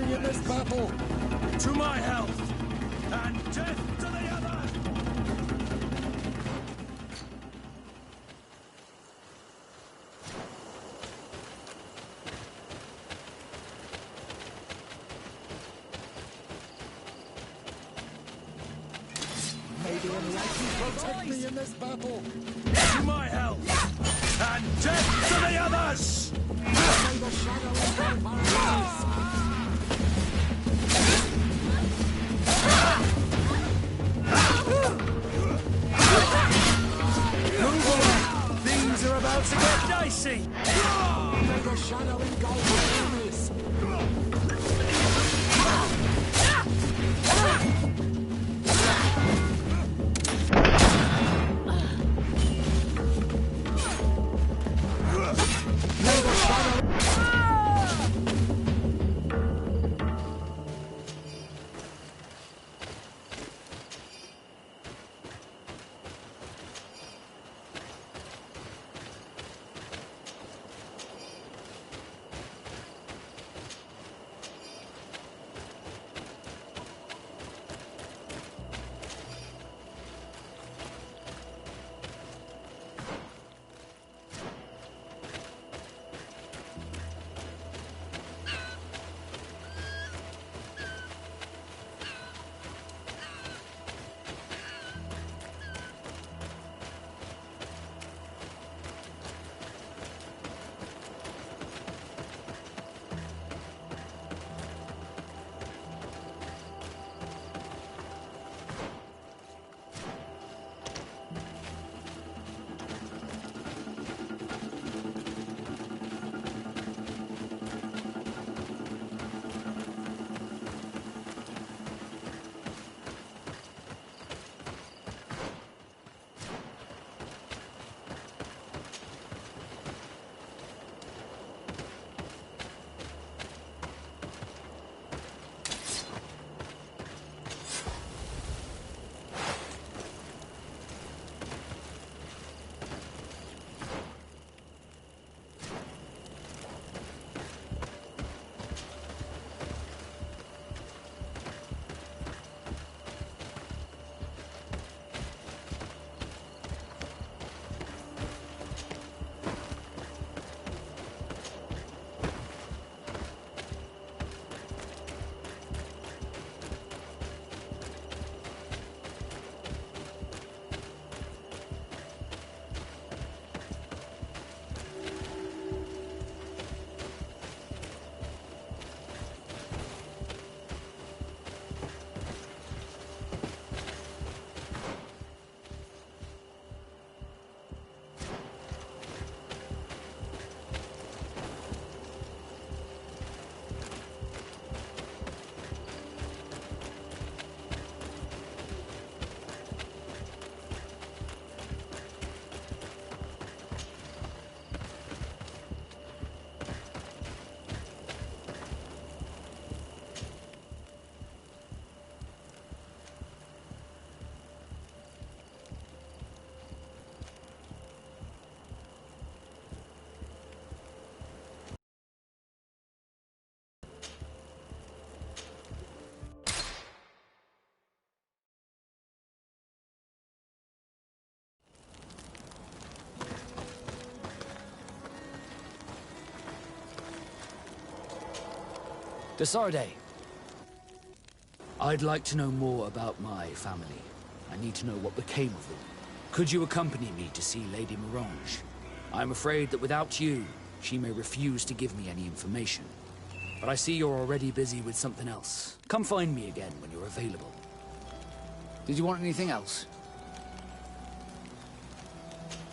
me in this battle. To my health, and death to the other! May the Enlightened protect me in this battle. To my health, and death to the others! May the shadow of my eyes. Things are about to get dicey! May the shadow engulf my enemies. Desarde. I'd like to know more about my family. I need to know what became of them. Could you accompany me to see Lady Mirage? I'm afraid that without you, she may refuse to give me any information. But I see you're already busy with something else. Come find me again when you're available. Did you want anything else?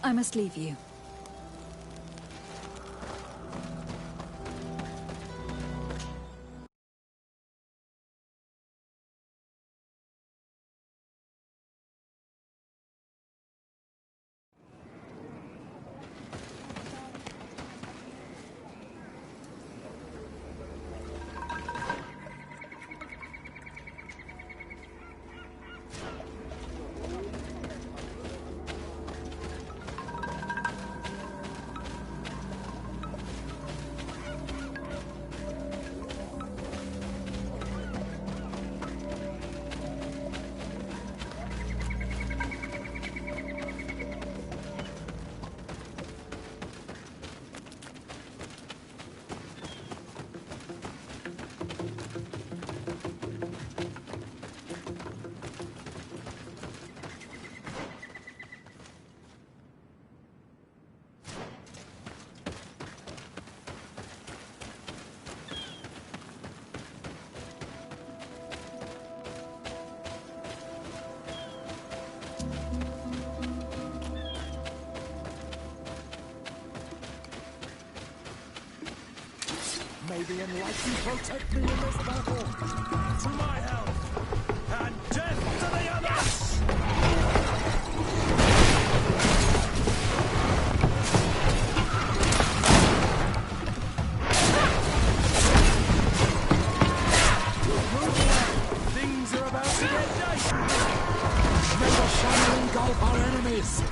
I must leave you. May the enlightened protect me in this battle. To my help! And death to the others! Things are about to get dicey. May the shadow engulf our enemies.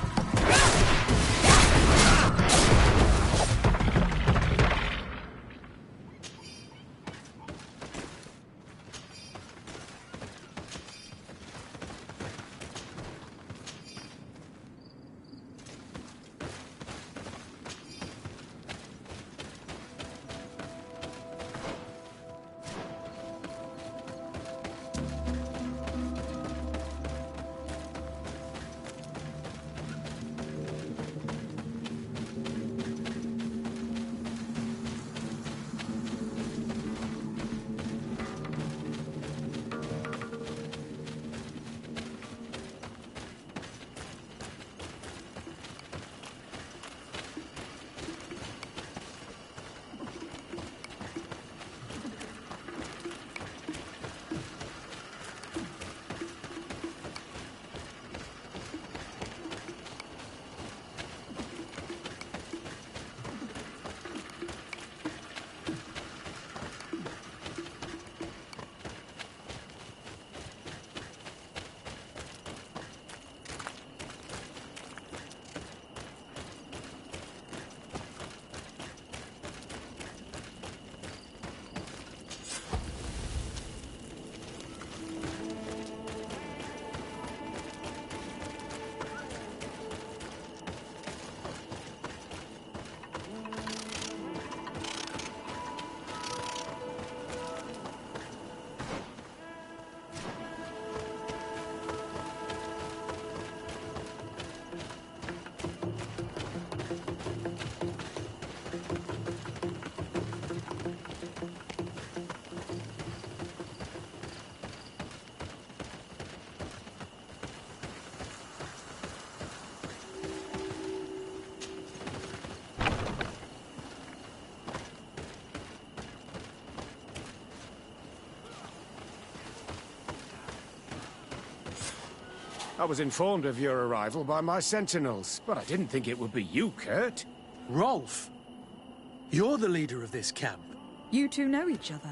I was informed of your arrival by my sentinels, but I didn't think it would be you, Kurt. Rolf, you're the leader of this camp. You two know each other.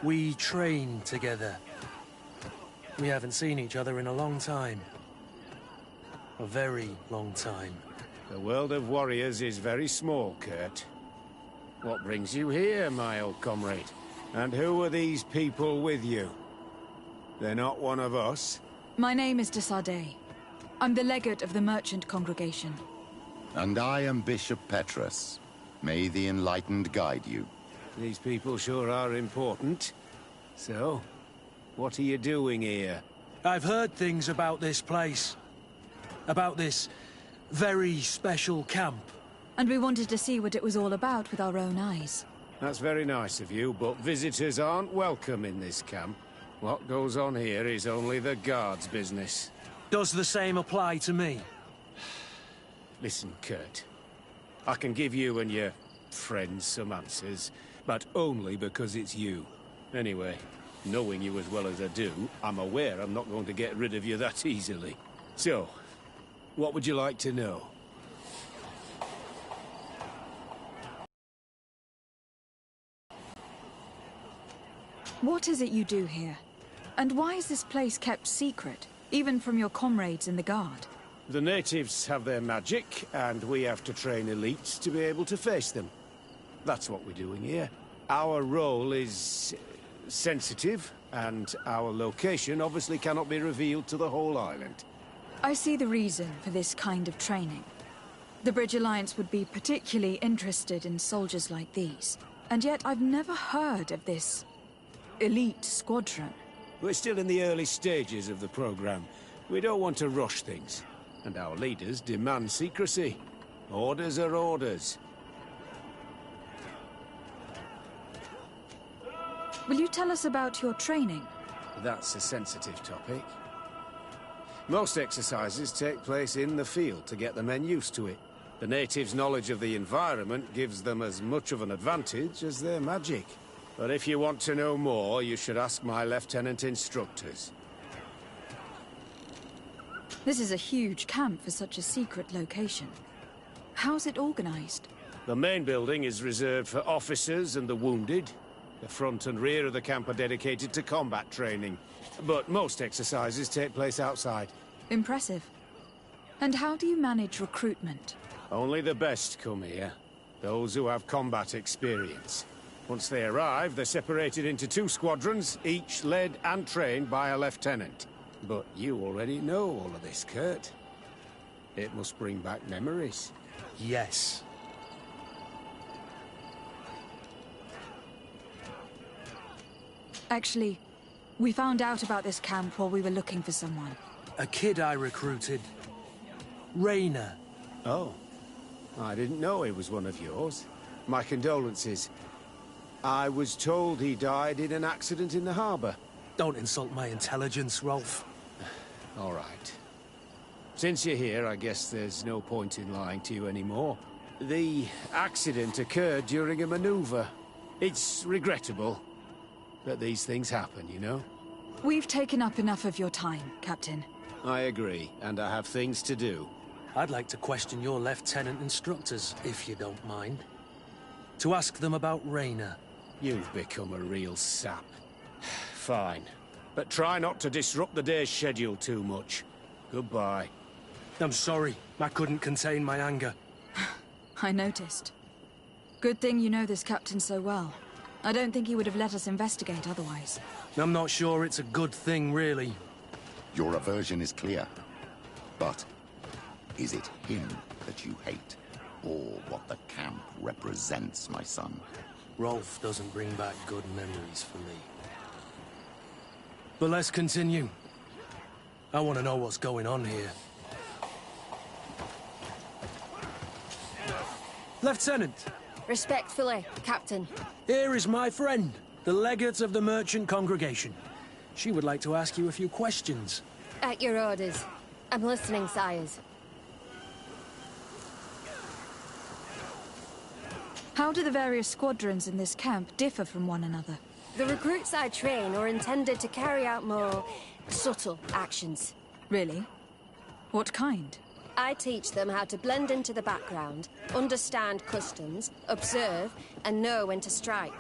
We train together. We haven't seen each other in a long time. A very long time. The world of warriors is very small, Kurt. What brings you here, my old comrade? And who are these people with you? They're not one of us? My name is de Sardet. I'm the legate of the merchant congregation. And I am Bishop Petrus. May the enlightened guide you. These people sure are important. So, what are you doing here? I've heard things about this place. About this very special camp. And we wanted to see what it was all about with our own eyes. That's very nice of you, but visitors aren't welcome in this camp. What goes on here is only the guards' business. Does the same apply to me? Listen, Kurt. I can give you and your friends some answers, but only because it's you. Anyway, knowing you as well as I do, I'm aware I'm not going to get rid of you that easily. So, what would you like to know? What is it you do here? And why is this place kept secret, even from your comrades in the guard? The natives have their magic, and we have to train elites to be able to face them. That's what we're doing here. Our role is sensitive, and our location obviously cannot be revealed to the whole island. I see the reason for this kind of training. The Bridge Alliance would be particularly interested in soldiers like these. And yet I've never heard of this elite squadron. We're still in the early stages of the program. We don't want to rush things. And our leaders demand secrecy. Orders are orders. Will you tell us about your training? That's a sensitive topic. Most exercises take place in the field to get the men used to it. The natives' knowledge of the environment gives them as much of an advantage as their magic. But if you want to know more, you should ask my lieutenant instructors. This is a huge camp for such a secret location. How's it organized? The main building is reserved for officers and the wounded. The front and rear of the camp are dedicated to combat training. But most exercises take place outside. Impressive. And how do you manage recruitment? Only the best come here. Those who have combat experience. Once they arrive, they're separated into 2 squadrons, each led and trained by a lieutenant. But you already know all of this, Kurt. It must bring back memories. Yes. Actually, we found out about this camp while we were looking for someone. A kid I recruited. Rayner. Oh. I didn't know he was one of yours. My condolences. I was told he died in an accident in the harbor. Don't insult my intelligence, Rolf. All right. Since you're here, I guess there's no point in lying to you anymore. The accident occurred during a maneuver. It's regrettable that these things happen, you know? We've taken up enough of your time, Captain. I agree, and I have things to do. I'd like to question your lieutenant instructors, if you don't mind. To ask them about Rayner. You've become a real sap. Fine. But try not to disrupt the day's schedule too much. Goodbye. I'm sorry. I couldn't contain my anger. I noticed. Good thing you know this captain so well. I don't think he would have let us investigate otherwise. I'm not sure it's a good thing, really. Your aversion is clear. But is it him that you hate? Or what the camp represents, my son? Rolf doesn't bring back good memories for me. But let's continue. I want to know what's going on here. Lieutenant! Respectfully, Captain. Here is my friend, the legate of the merchant congregation. She would like to ask you a few questions. At your orders. I'm listening, sires. How do the various squadrons in this camp differ from one another? The recruits I train are intended to carry out more subtle actions. Really? What kind? I teach them how to blend into the background, understand customs, observe, and know when to strike.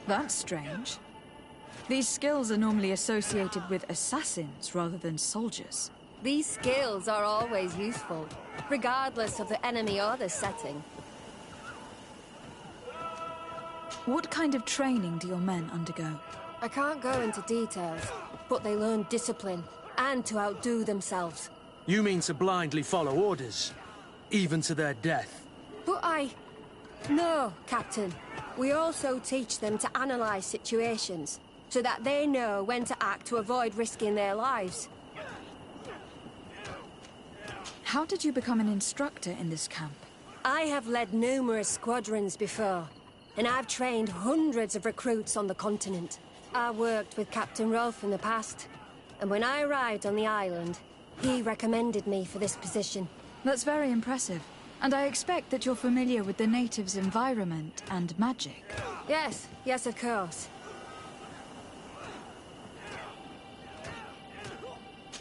That's strange. These skills are normally associated with assassins rather than soldiers. These skills are always useful, regardless of the enemy or the setting. What kind of training do your men undergo? I can't go into details, but they learn discipline and to outdo themselves. You mean to blindly follow orders, even to their death? But No, Captain. We also teach them to analyze situations, so that they know when to act to avoid risking their lives. How did you become an instructor in this camp? I have led numerous squadrons before, and I've trained hundreds of recruits on the continent. I worked with Captain Rolf in the past, and when I arrived on the island, he recommended me for this position. That's very impressive. And I expect that you're familiar with the natives' environment and magic. Yes, yes, of course.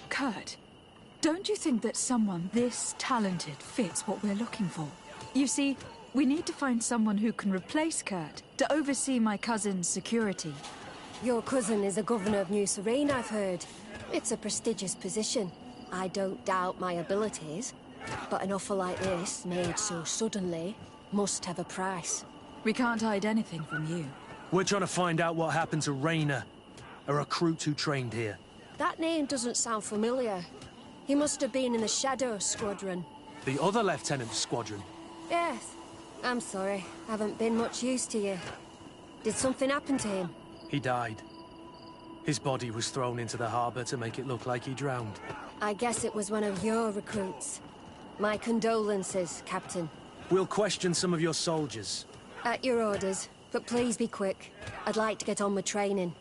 Kurt, don't you think that someone this talented fits what we're looking for? You see, we need to find someone who can replace Kurt to oversee my cousin's security. Your cousin is a governor of New Serene, I've heard. It's a prestigious position. I don't doubt my abilities, but an offer like this, made so suddenly, must have a price. We can't hide anything from you. We're trying to find out what happened to Rayner, a recruit who trained here. That name doesn't sound familiar. He must have been in the Shadow Squadron. The other lieutenant's squadron? Yes. I'm sorry. Haven't been much use to you. Did something happen to him? He died. His body was thrown into the harbor to make it look like he drowned. I guess it was one of your recruits. My condolences, Captain. We'll question some of your soldiers. At your orders, but please be quick. I'd like to get on with training.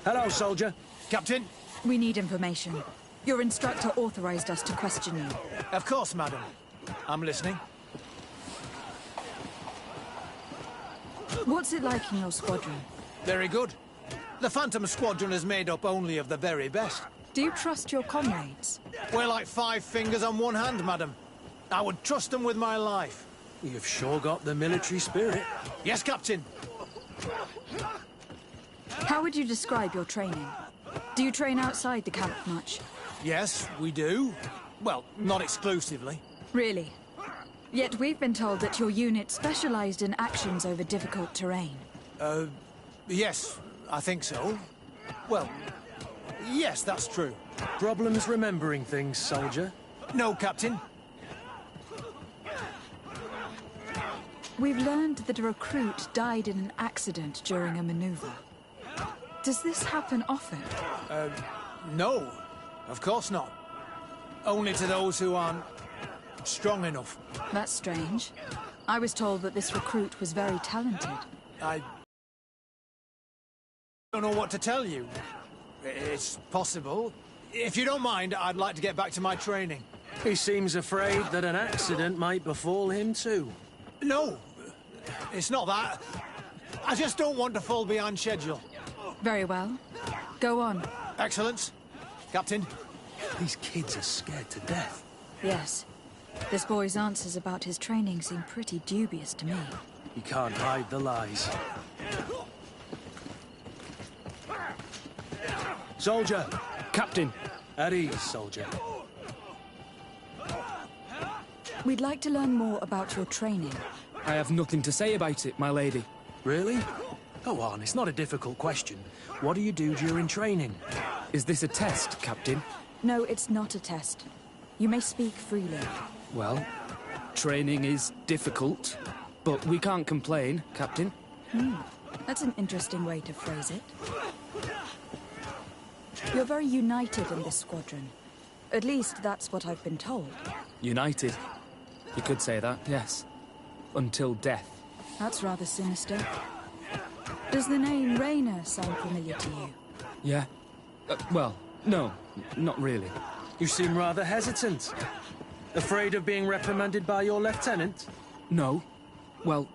Hello, soldier. Captain? We need information. Your instructor authorized us to question you. Of course, madam. I'm listening. What's it like in your squadron? Very good. The Phantom Squadron is made up only of the very best. Do you trust your comrades? We're like 5 fingers on one hand, madam. I would trust them with my life. You've sure got the military spirit. Yes, Captain. How would you describe your training? Do you train outside the camp much? Yes, we do. Well, not exclusively. Really? Yet we've been told that your unit specialized in actions over difficult terrain. Yes, I think so. Well, yes, that's true. Problems remembering things, soldier? No, Captain. We've learned that a recruit died in an accident during a maneuver. Does this happen often? No, of course not. Only to those who aren't strong enough. That's strange. I was told that this recruit was very talented. I don't know what to tell you. It's possible. If you don't mind, I'd like to get back to my training. He seems afraid that an accident might befall him too. No, it's not that. I just don't want to fall behind schedule. Very well. Go on. Excellence. Captain. These kids are scared to death. Yes. This boy's answers about his training seem pretty dubious to me. He can't hide the lies. Soldier! Captain! At ease, soldier. We'd like to learn more about your training. I have nothing to say about it, my lady. Really? Go on, it's not a difficult question. What do you do during training? Is this a test, Captain? No, it's not a test. You may speak freely. Well, training is difficult, but we can't complain, Captain. That's an interesting way to phrase it. You're very united in this squadron. At least that's what I've been told. United. You could say that, yes. Until death. That's rather sinister. Does the name Raynor sound familiar to you? Yeah. Well, no, not really. You seem rather hesitant. Afraid of being reprimanded by your lieutenant? No. Well,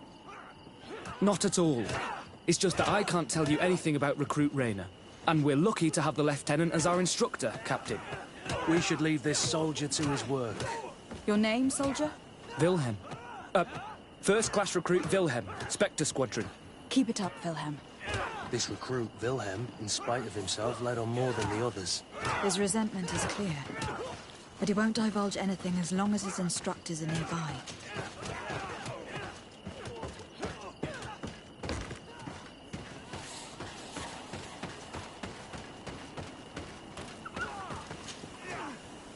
not at all. It's just that I can't tell you anything about Recruit Raynor. And we're lucky to have the Lieutenant as our instructor, Captain. We should leave this soldier to his work. Your name, soldier? Wilhelm. First-class recruit Wilhelm, Spectre Squadron. Keep it up, Wilhelm. This recruit, Wilhelm, in spite of himself, led on more than the others. His resentment is clear. But he won't divulge anything as long as his instructors are nearby.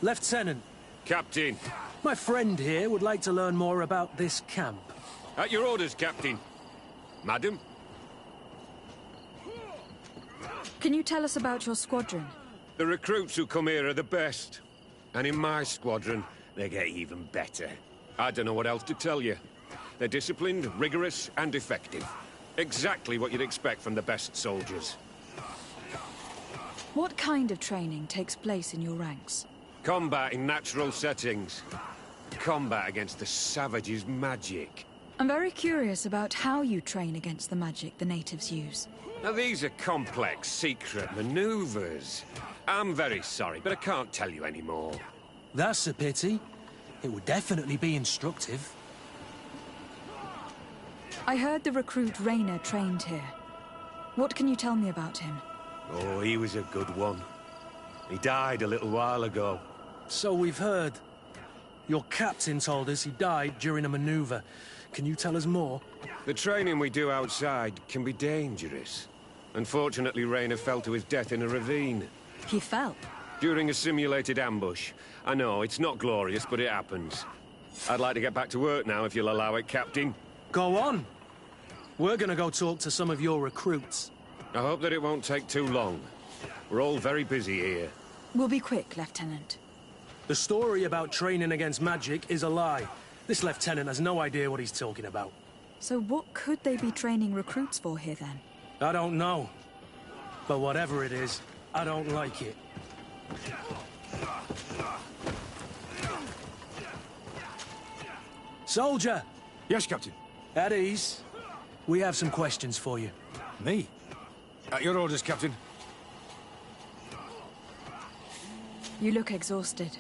Lieutenant. Captain. My friend here would like to learn more about this camp. At your orders, Captain. Madam? Can you tell us about your squadron? The recruits who come here are the best. And in my squadron, they get even better. I don't know what else to tell you. They're disciplined, rigorous, and effective. Exactly what you'd expect from the best soldiers. What kind of training takes place in your ranks? Combat in natural settings. Combat against the savages' magic. I'm very curious about how you train against the magic the natives use. Now, these are complex, secret maneuvers. I'm very sorry, but I can't tell you any more. That's a pity. It would definitely be instructive. I heard the recruit Raynor trained here. What can you tell me about him? Oh, he was a good one. He died a little while ago. So we've heard. Your captain told us he died during a maneuver. Can you tell us more? The training we do outside can be dangerous. Unfortunately, Raynor fell to his death in a ravine. He fell? During a simulated ambush. I know, it's not glorious, but it happens. I'd like to get back to work now, if you'll allow it, Captain. Go on. We're gonna go talk to some of your recruits. I hope that it won't take too long. We're all very busy here. We'll be quick, Lieutenant. The story about training against magic is a lie. This lieutenant has no idea what he's talking about. So what could they be training recruits for here, then? I don't know. But whatever it is, I don't like it. Soldier! Yes, Captain. At ease. We have some questions for you. Me? At your orders, Captain. You look exhausted.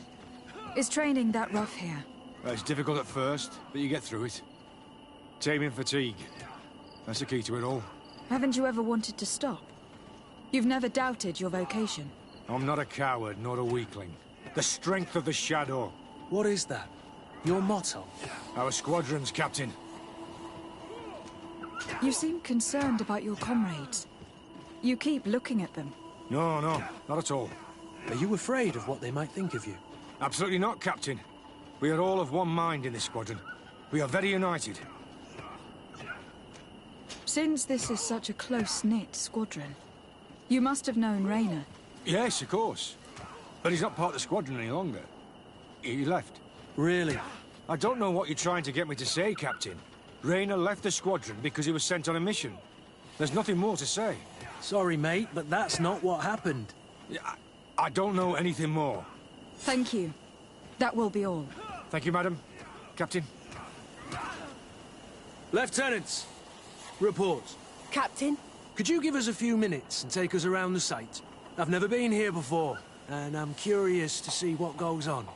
Is training that rough here? Well, it's difficult at first, but you get through it. Taming fatigue. That's the key to it all. Haven't you ever wanted to stop? You've never doubted your vocation. I'm not a coward, nor a weakling. The strength of the Shadow. What is that? Your motto? Our squadrons, Captain. You seem concerned about your comrades. You keep looking at them. No, not at all. Are you afraid of what they might think of you? Absolutely not, Captain. We are all of one mind in this squadron. We are very united. Since this is such a close-knit squadron, you must have known Raynor. Yes, of course. But he's not part of the squadron any longer. He left. Really? I don't know what you're trying to get me to say, Captain. Raynor left the squadron because he was sent on a mission. There's nothing more to say. Sorry, mate, but that's not what happened. I don't know anything more. Thank you. That will be all. Thank you, madam. Captain. Lieutenants, report. Captain? Could you give us a few minutes and take us around the site? I've never been here before, and I'm curious to see what goes on.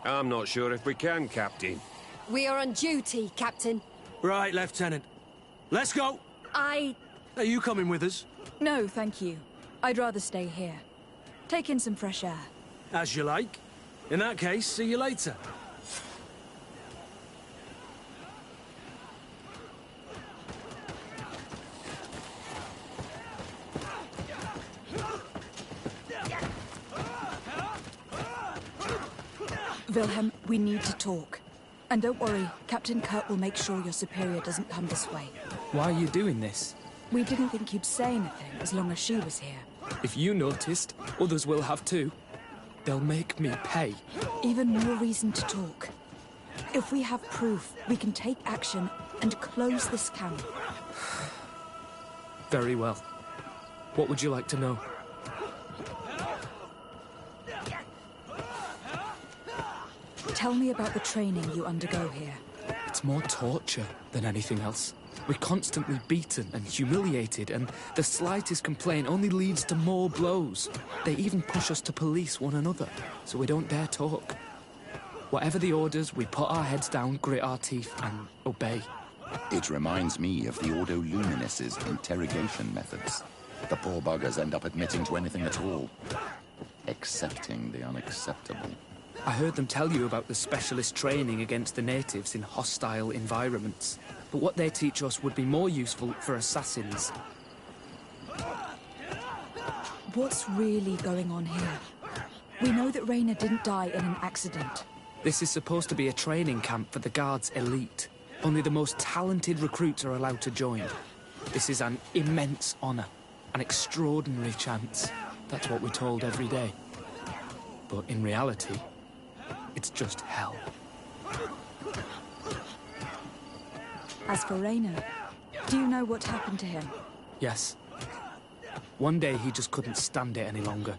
I'm not sure if we can, Captain. We are on duty, Captain. Right, Lieutenant. Let's go! Are you coming with us? No, thank you. I'd rather stay here. Take in some fresh air. As you like. In that case, see you later. Wilhelm, we need to talk. And don't worry, Captain Kurt will make sure your superior doesn't come this way. Why are you doing this? We didn't think you'd say anything as long as she was here. If you noticed, others will have too. They'll make me pay. Even more reason to talk. If we have proof, we can take action and close this camp. Very well. What would you like to know? Tell me about the training you undergo here. It's more torture than anything else. We're constantly beaten and humiliated, and the slightest complaint only leads to more blows. They even push us to police one another, so we don't dare talk. Whatever the orders, we put our heads down, grit our teeth, and obey. It reminds me of the Ordo Luminis's interrogation methods. The poor buggers end up admitting to anything at all. Accepting the unacceptable. I heard them tell you about the specialist training against the natives in hostile environments. But what they teach us would be more useful for assassins. What's really going on here? We know that Raynor didn't die in an accident. This is supposed to be a training camp for the Guard's elite. Only the most talented recruits are allowed to join. This is an immense honor, an extraordinary chance. That's what we're told every day. But in reality, it's just hell. As for Raynor, do you know what happened to him? Yes. One day he just couldn't stand it any longer.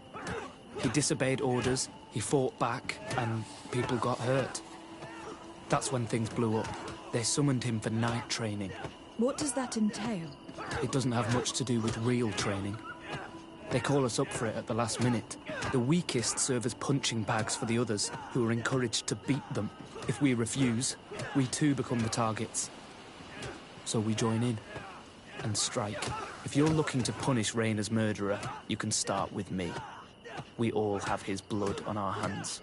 He disobeyed orders, he fought back, and people got hurt. That's when things blew up. They summoned him for night training. What does that entail? It doesn't have much to do with real training. They call us up for it at the last minute. The weakest serve as punching bags for the others, who are encouraged to beat them. If we refuse, we too become the targets. So we join in and strike. If you're looking to punish Raynor's murderer, you can start with me. We all have his blood on our hands.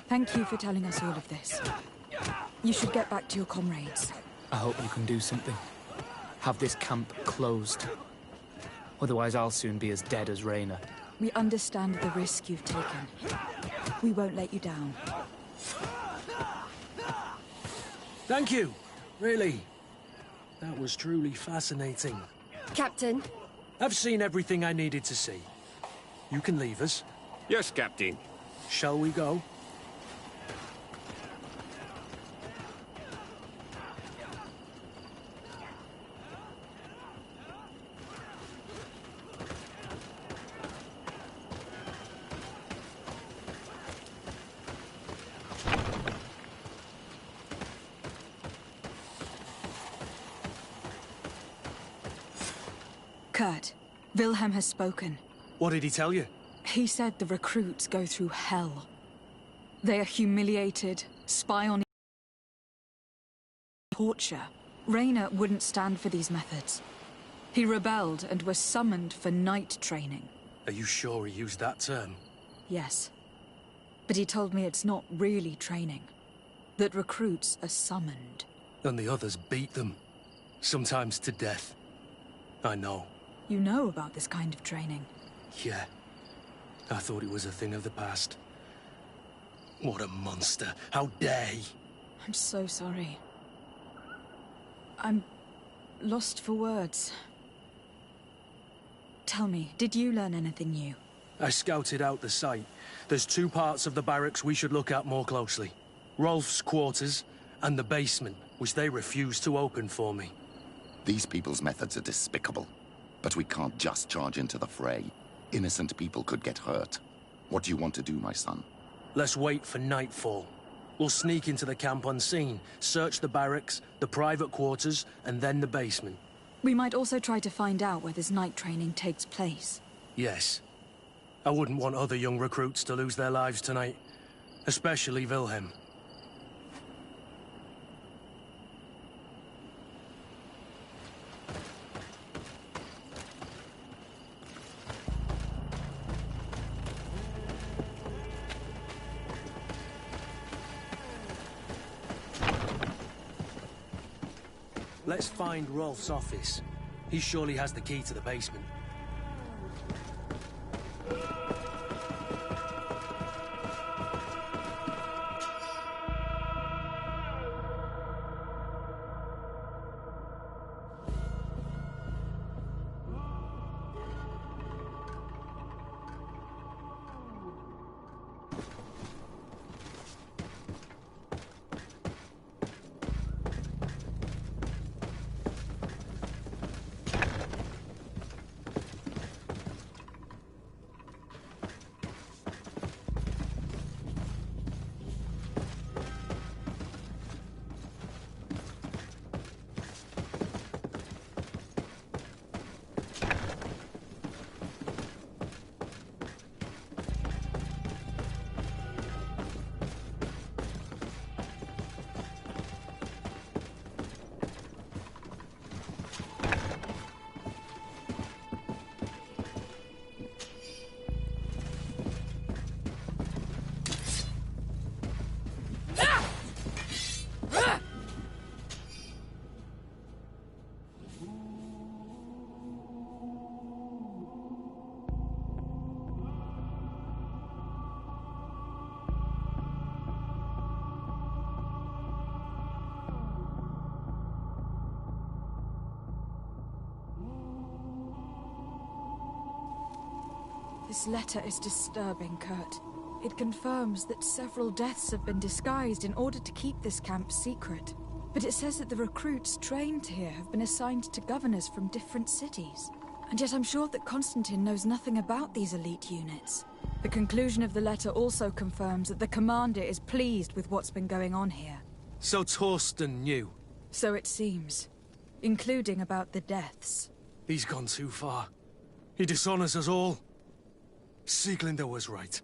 Thank you for telling us all of this. You should get back to your comrades. I hope you can do something. Have this camp closed. Otherwise, I'll soon be as dead as Raynor. We understand the risk you've taken. We won't let you down. Thank you. Really. That was truly fascinating. Captain? I've seen everything I needed to see. You can leave us. Yes, Captain. Shall we go? Kurt, Wilhelm has spoken. What did he tell you? He said the recruits go through hell. They are humiliated, spy on torture. Raynor wouldn't stand for these methods. He rebelled and was summoned for night training. Are you sure he used that term? Yes. But he told me it's not really training. That recruits are summoned. And the others beat them. Sometimes to death. I know. You know about this kind of training? Yeah. I thought it was a thing of the past. What a monster. How dare he? I'm so sorry. I'm lost for words. Tell me, did you learn anything new? I scouted out the site. There's 2 parts of the barracks we should look at more closely. Rolf's quarters and the basement, which they refused to open for me. These people's methods are despicable. But we can't just charge into the fray. Innocent people could get hurt. What do you want to do, my son? Let's wait for nightfall. We'll sneak into the camp unseen, search the barracks, the private quarters, and then the basement. We might also try to find out where this night training takes place. Yes. I wouldn't want other young recruits to lose their lives tonight. Especially Wilhelm. Let's find Rolf's office. He surely has the key to the basement. This letter is disturbing, Kurt. It confirms that several deaths have been disguised in order to keep this camp secret. But it says that the recruits trained here have been assigned to governors from different cities. And yet I'm sure that Constantine knows nothing about these elite units. The conclusion of the letter also confirms that the commander is pleased with what's been going on here. So Torsten knew? So it seems. Including about the deaths. He's gone too far. He dishonors us all. Sieglinde was right.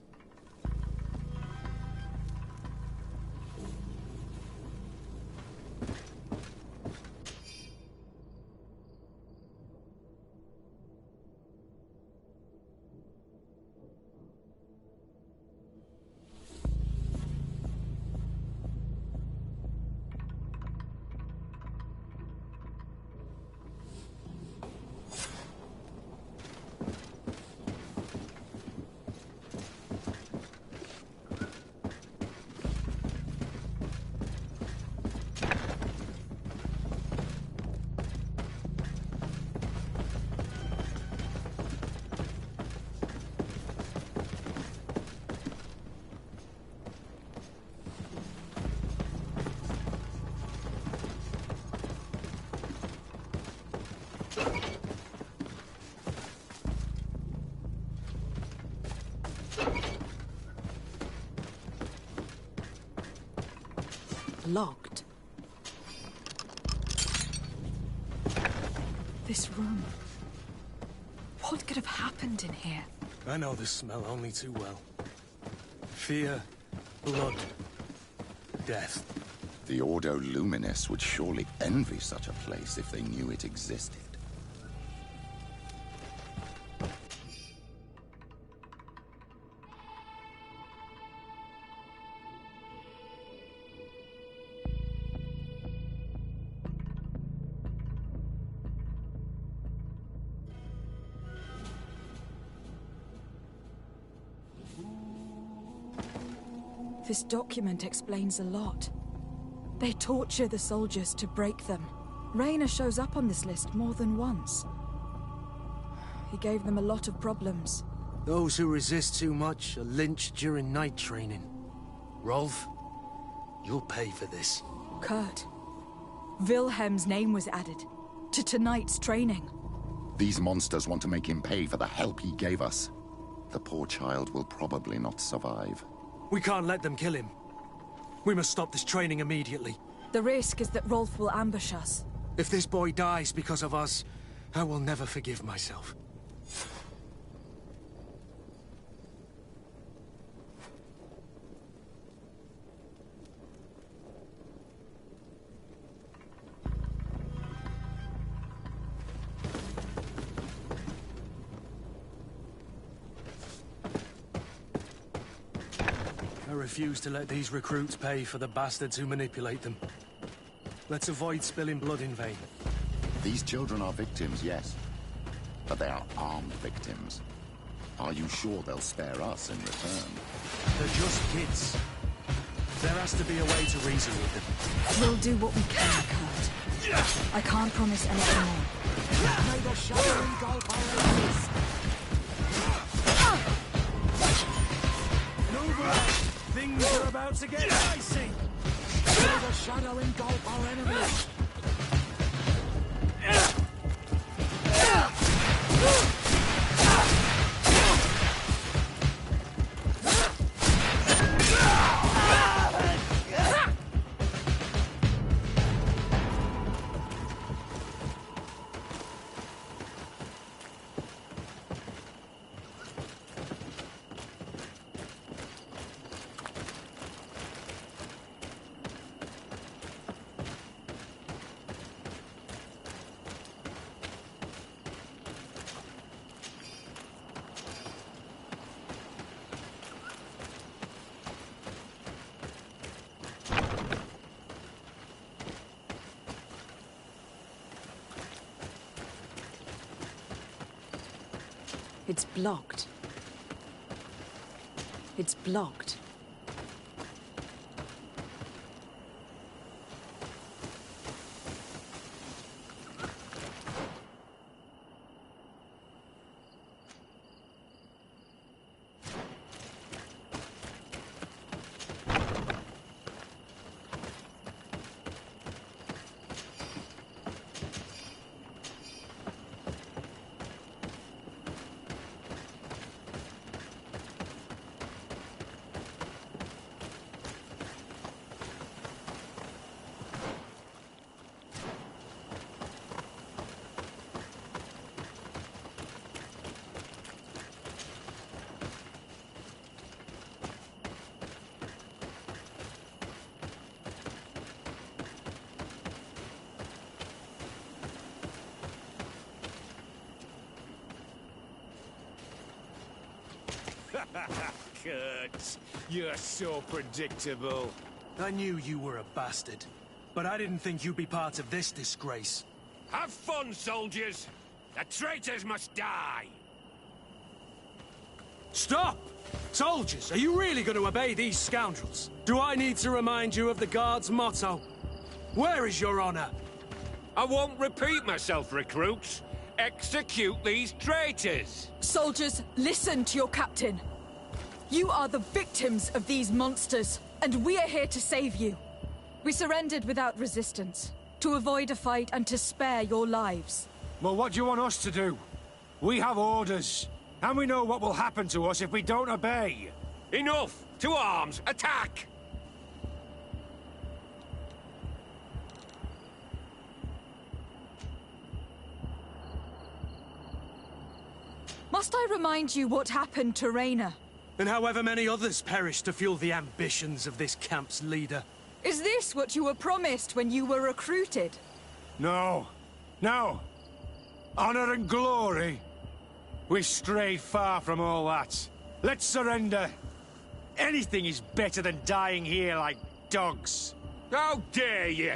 Locked. This room. What could have happened in here? I know the smell only too well. Fear, blood, death. The Ordo Luminis would surely envy such a place if they knew it existed. This document explains a lot. They torture the soldiers to break them. Rayner shows up on this list more than once. He gave them a lot of problems. Those who resist too much are lynched during night training. Rolf, you'll pay for this. Kurt, Wilhelm's name was added to tonight's training. These monsters want to make him pay for the help he gave us. The poor child will probably not survive. We can't let them kill him. We must stop this training immediately. The risk is that Rolf will ambush us. If this boy dies because of us, I will never forgive myself. I refuse to let these recruits pay for the bastards who manipulate them. Let's avoid spilling blood in vain. These children are victims, yes. But they are armed victims. Are you sure they'll spare us in return? They're just kids. There has to be a way to reason with them. We'll do what we can, Kurt. I can't promise anything more. May the shadow engulf our enemies. Move on! Things are about to get dicey! May the shadow engulf our enemies. It's blocked. It's blocked. Kurt, you're so predictable. I knew you were a bastard, but I didn't think you'd be part of this disgrace. Have fun, soldiers! The traitors must die! Stop! Soldiers, are you really going to obey these scoundrels? Do I need to remind you of the Guard's motto? Where is your honor? I won't repeat myself, recruits. Execute these traitors! Soldiers, listen to your captain. You are the victims of these monsters, and we are here to save you. We surrendered without resistance, to avoid a fight and to spare your lives. Well, what do you want us to do? We have orders, and we know what will happen to us if we don't obey. Enough! To arms! Attack! Must I remind you what happened to Rayna? And however many others perished to fuel the ambitions of this camp's leader. Is this what you were promised when you were recruited? No. No. Honor and glory? We've strayed far from all that. Let's surrender. Anything is better than dying here like dogs. How dare you?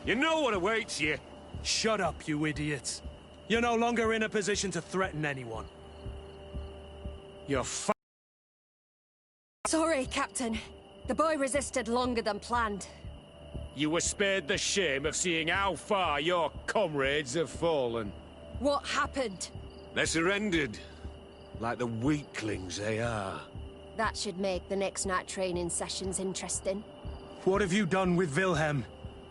You know what awaits you. Shut up, you idiots. You're no longer in a position to threaten anyone. You're Sorry, Captain. The boy resisted longer than planned. You were spared the shame of seeing how far your comrades have fallen. What happened? They surrendered, like the weaklings they are. That should make the next night training sessions interesting. What have you done with Wilhelm?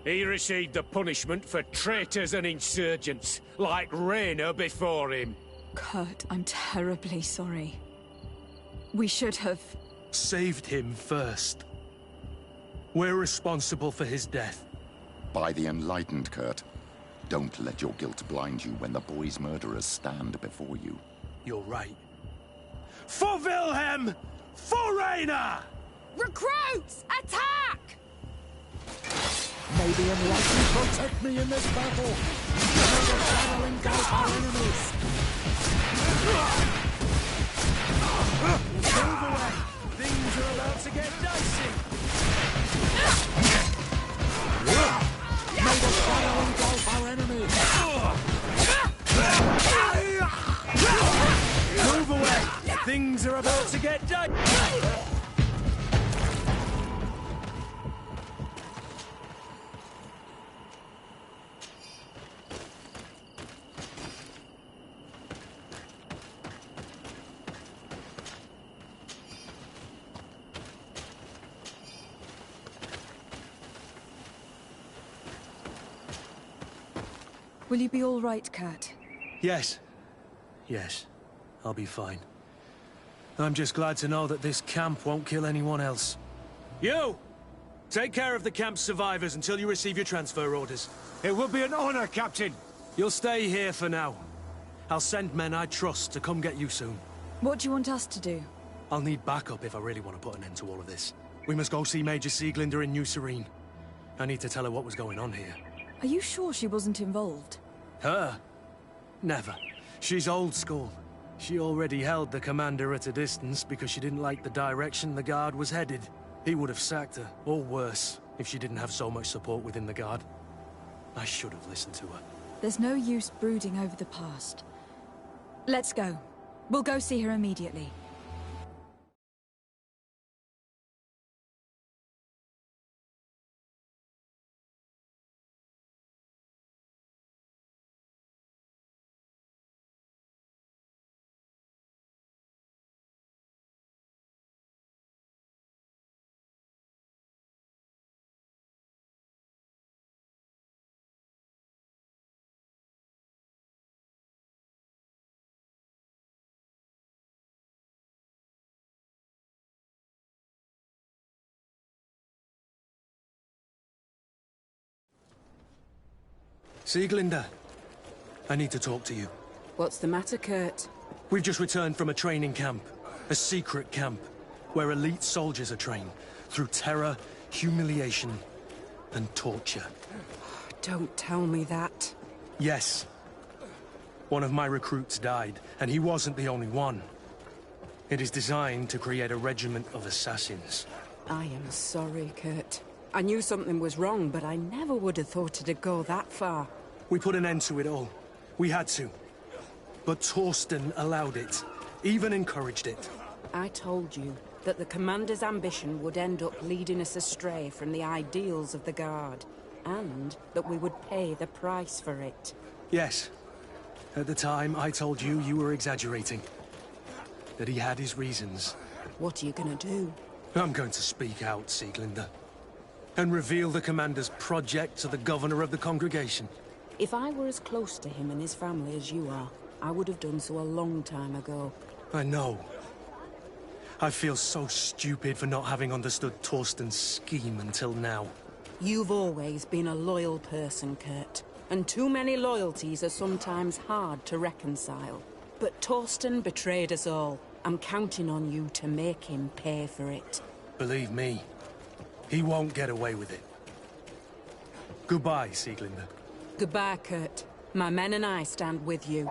He received the punishment for traitors and insurgents, like Rayna before him. Kurt, I'm terribly sorry. We should have... saved him first. We're responsible for his death. By the enlightened, Kurt. Don't let your guilt blind you when the boy's murderers stand before you. You're right. For Wilhelm! For Rayna! Recruits! Attack! May the enlightened protect me in this battle. May the shadow engulf our enemies. Move away! Things are about to get dicey! May the shadow engulf our enemies. Move away! Things are about to get dicey! Will you be all right, Kurt? Yes. Yes. I'll be fine. I'm just glad to know that this camp won't kill anyone else. You! Take care of the camp's survivors until you receive your transfer orders. It will be an honor, Captain. You'll stay here for now. I'll send men I trust to come get you soon. What do you want us to do? I'll need backup if I really want to put an end to all of this. We must go see Major Sieglinder in New Serene. I need to tell her what was going on here. Are you sure she wasn't involved? Her? Never. She's old school. She already held the commander at a distance because she didn't like the direction the Guard was headed. He would have sacked her, or worse, if she didn't have so much support within the Guard. I should have listened to her. There's no use brooding over the past. Let's go. We'll go see her immediately. Sieglinder, I need to talk to you. What's the matter, Kurt? We've just returned from a training camp. A secret camp, where elite soldiers are trained through terror, humiliation, and torture. Don't tell me that. Yes. One of my recruits died, and he wasn't the only one. It is designed to create a regiment of assassins. I am sorry, Kurt. I knew something was wrong, but I never would have thought it'd go that far. We put an end to it all. We had to. But Torsten allowed it, even encouraged it. I told you that the Commander's ambition would end up leading us astray from the ideals of the Guard, and that we would pay the price for it. Yes. At the time, I told you you were exaggerating. That he had his reasons. What are you gonna do? I'm going to speak out, Sieglinder. And reveal the Commander's project to the Governor of the Congregation. If I were as close to him and his family as you are, I would have done so a long time ago. I know. I feel so stupid for not having understood Torsten's scheme until now. You've always been a loyal person, Kurt. And too many loyalties are sometimes hard to reconcile. But Torsten betrayed us all. I'm counting on you to make him pay for it. Believe me, he won't get away with it. Goodbye, Sieglinde. Goodbye, Kurt. My men and I stand with you.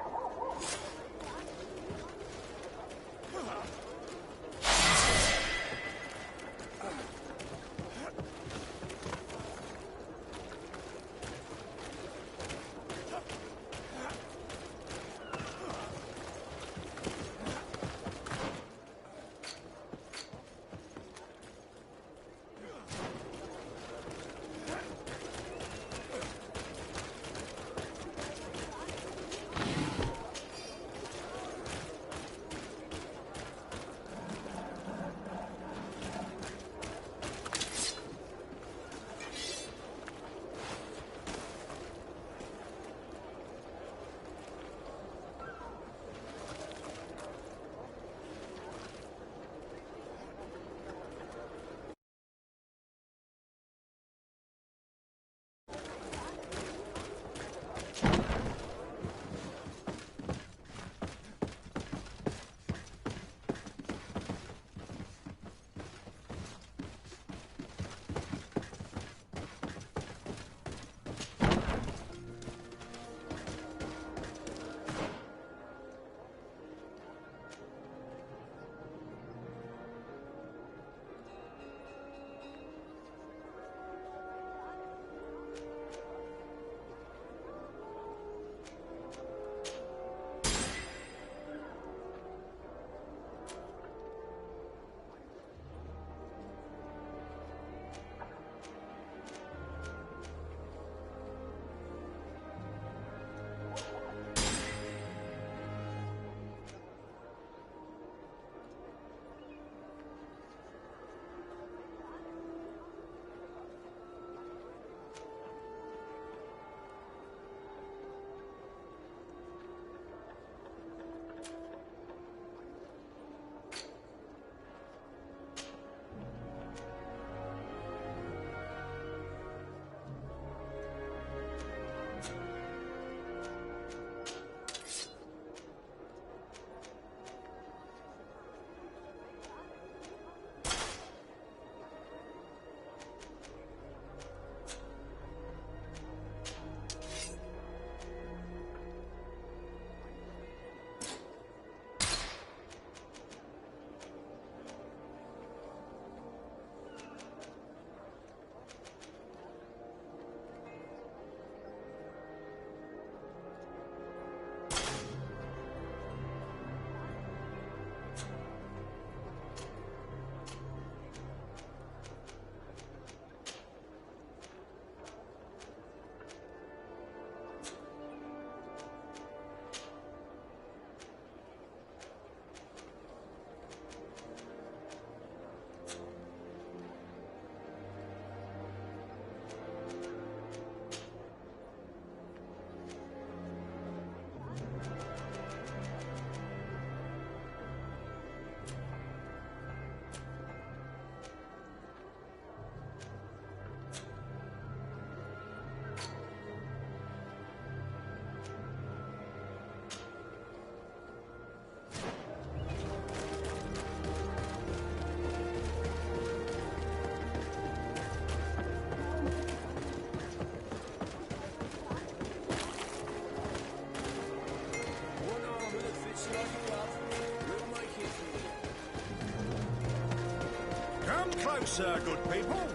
Come closer, good people.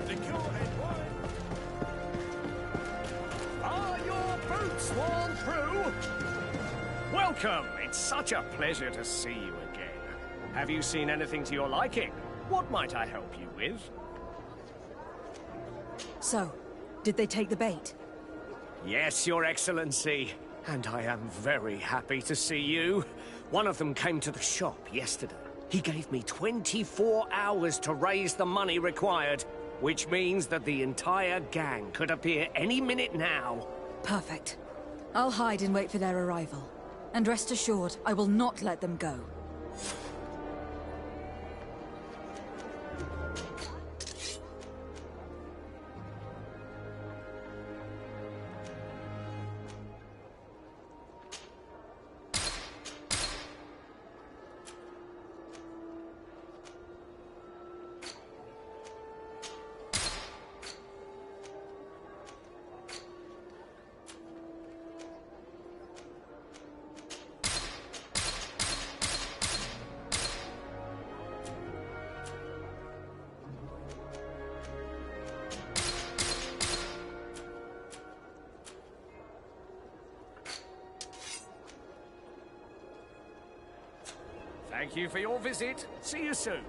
Liqueur and wine. Are your boots worn through? Welcome. It's such a pleasure to see you again. Have you seen anything to your liking? What might I help you with? So, did they take the bait? Yes, Your Excellency. And I am very happy to see you. One of them came to the shop yesterday. He gave me 24 hours to raise the money required, which means that the entire gang could appear any minute now. Perfect. I'll hide and wait for their arrival. And rest assured, I will not let them go. Thank you for your visit. See you soon.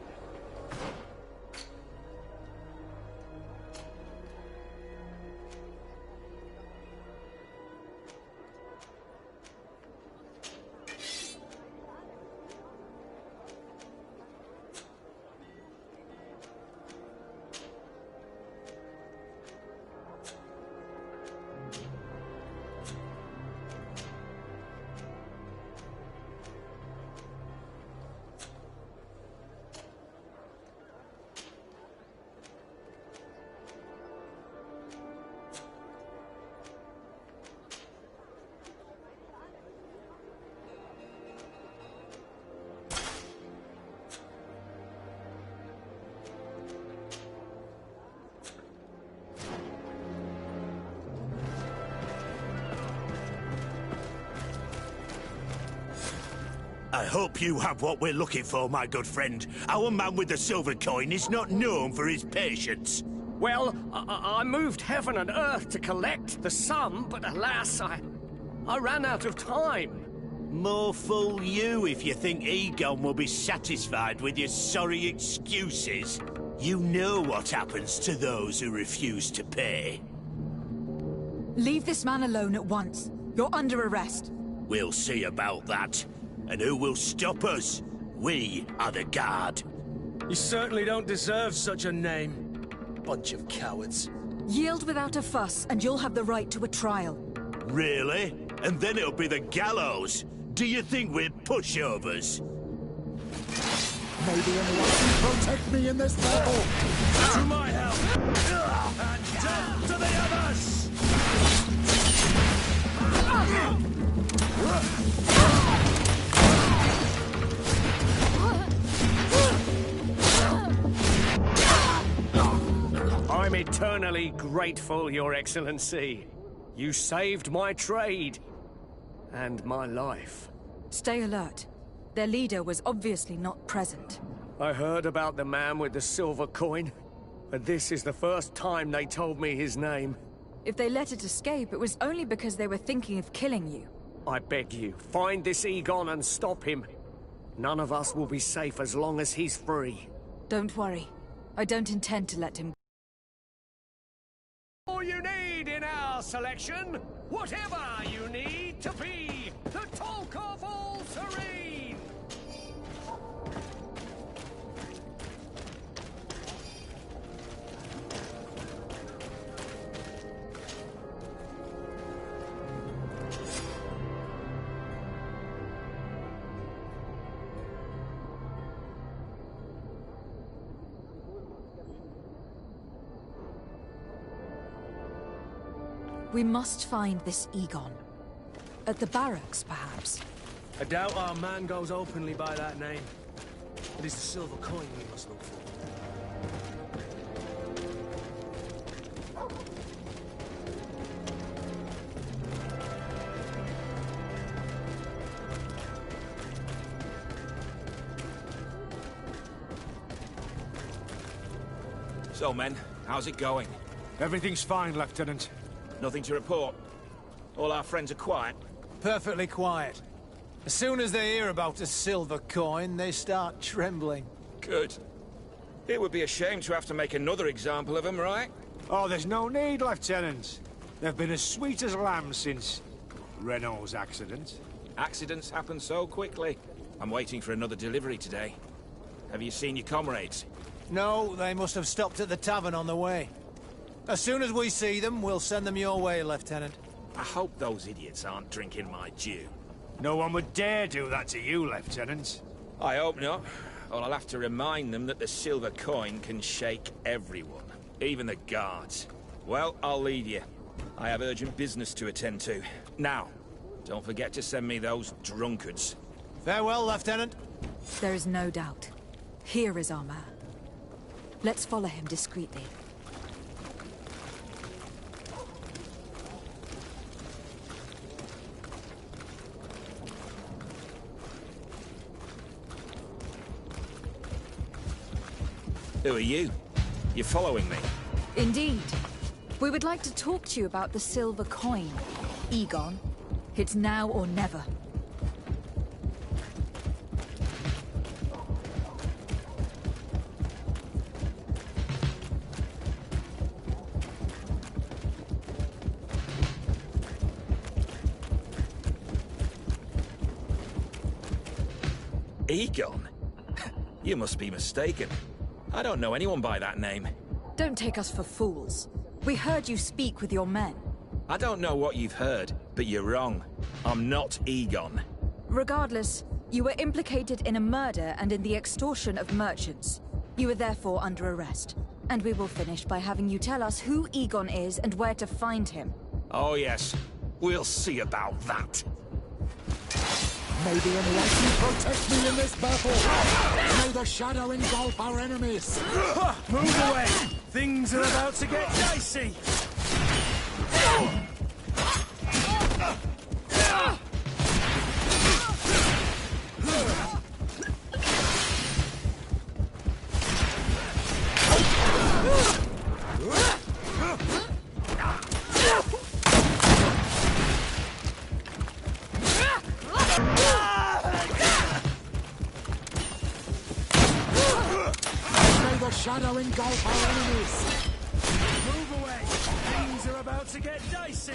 I hope you have what we're looking for, my good friend. Our man with the silver coin is not known for his patience. Well, I moved heaven and earth to collect the sum, but alas, I ran out of time. More fool you if you think Egon will be satisfied with your sorry excuses. You know what happens to those who refuse to pay. Leave this man alone at once. You're under arrest. We'll see about that. And who will stop us? We are the guard. You certainly don't deserve such a name. Bunch of cowards. Yield without a fuss, and you'll have the right to a trial. Really? And then it'll be the gallows. Do you think we're pushovers? Maybe anyone can protect me in this battle. To my help! And death to the others! I'm eternally grateful, Your Excellency. You saved my trade. And my life. Stay alert. Their leader was obviously not present. I heard about the man with the silver coin, but this is the first time they told me his name. If they let it escape, it was only because they were thinking of killing you. I beg you, find this Egon and stop him. None of us will be safe as long as he's free. Don't worry. I don't intend to let him. All you need in our selection, whatever you need to be the talk of all serene. We must find this Egon. At the barracks, perhaps. I doubt our man goes openly by that name. It is the silver coin we must look for. So, men, how's it going? Everything's fine, Lieutenant. Nothing to report. All our friends are quiet. Perfectly quiet. As soon as they hear about a silver coin, they start trembling. Good. It would be a shame to have to make another example of them, right? Oh, there's no need, Lieutenant. They've been as sweet as lambs since Renault's accident. Accidents happen so quickly. I'm waiting for another delivery today. Have you seen your comrades? No, they must have stopped at the tavern on the way. As soon as we see them, we'll send them your way, Lieutenant. I hope those idiots aren't drinking my dew. No one would dare do that to you, Lieutenant. I hope not. Or I'll have to remind them that the silver coin can shake everyone, even the guards. Well, I'll lead you. I have urgent business to attend to. Now, don't forget to send me those drunkards. Farewell, Lieutenant. There is no doubt. Here is our man. Let's follow him discreetly. Who are you? You're following me? Indeed. We would like to talk to you about the silver coin, Egon. It's now or never. Egon? You must be mistaken. I don't know anyone by that name. Don't take us for fools. We heard you speak with your men. I don't know what you've heard, but you're wrong. I'm not Egon. Regardless, you were implicated in a murder and in the extortion of merchants. You are therefore under arrest. And we will finish by having you tell us who Egon is and where to find him. Oh yes, we'll see about that. May the enlightened protect me in this battle! May the shadow engulf our enemies! Move away! Things are about to get dicey! Shadow engulf our enemies! Move away! Things are about to get dicey!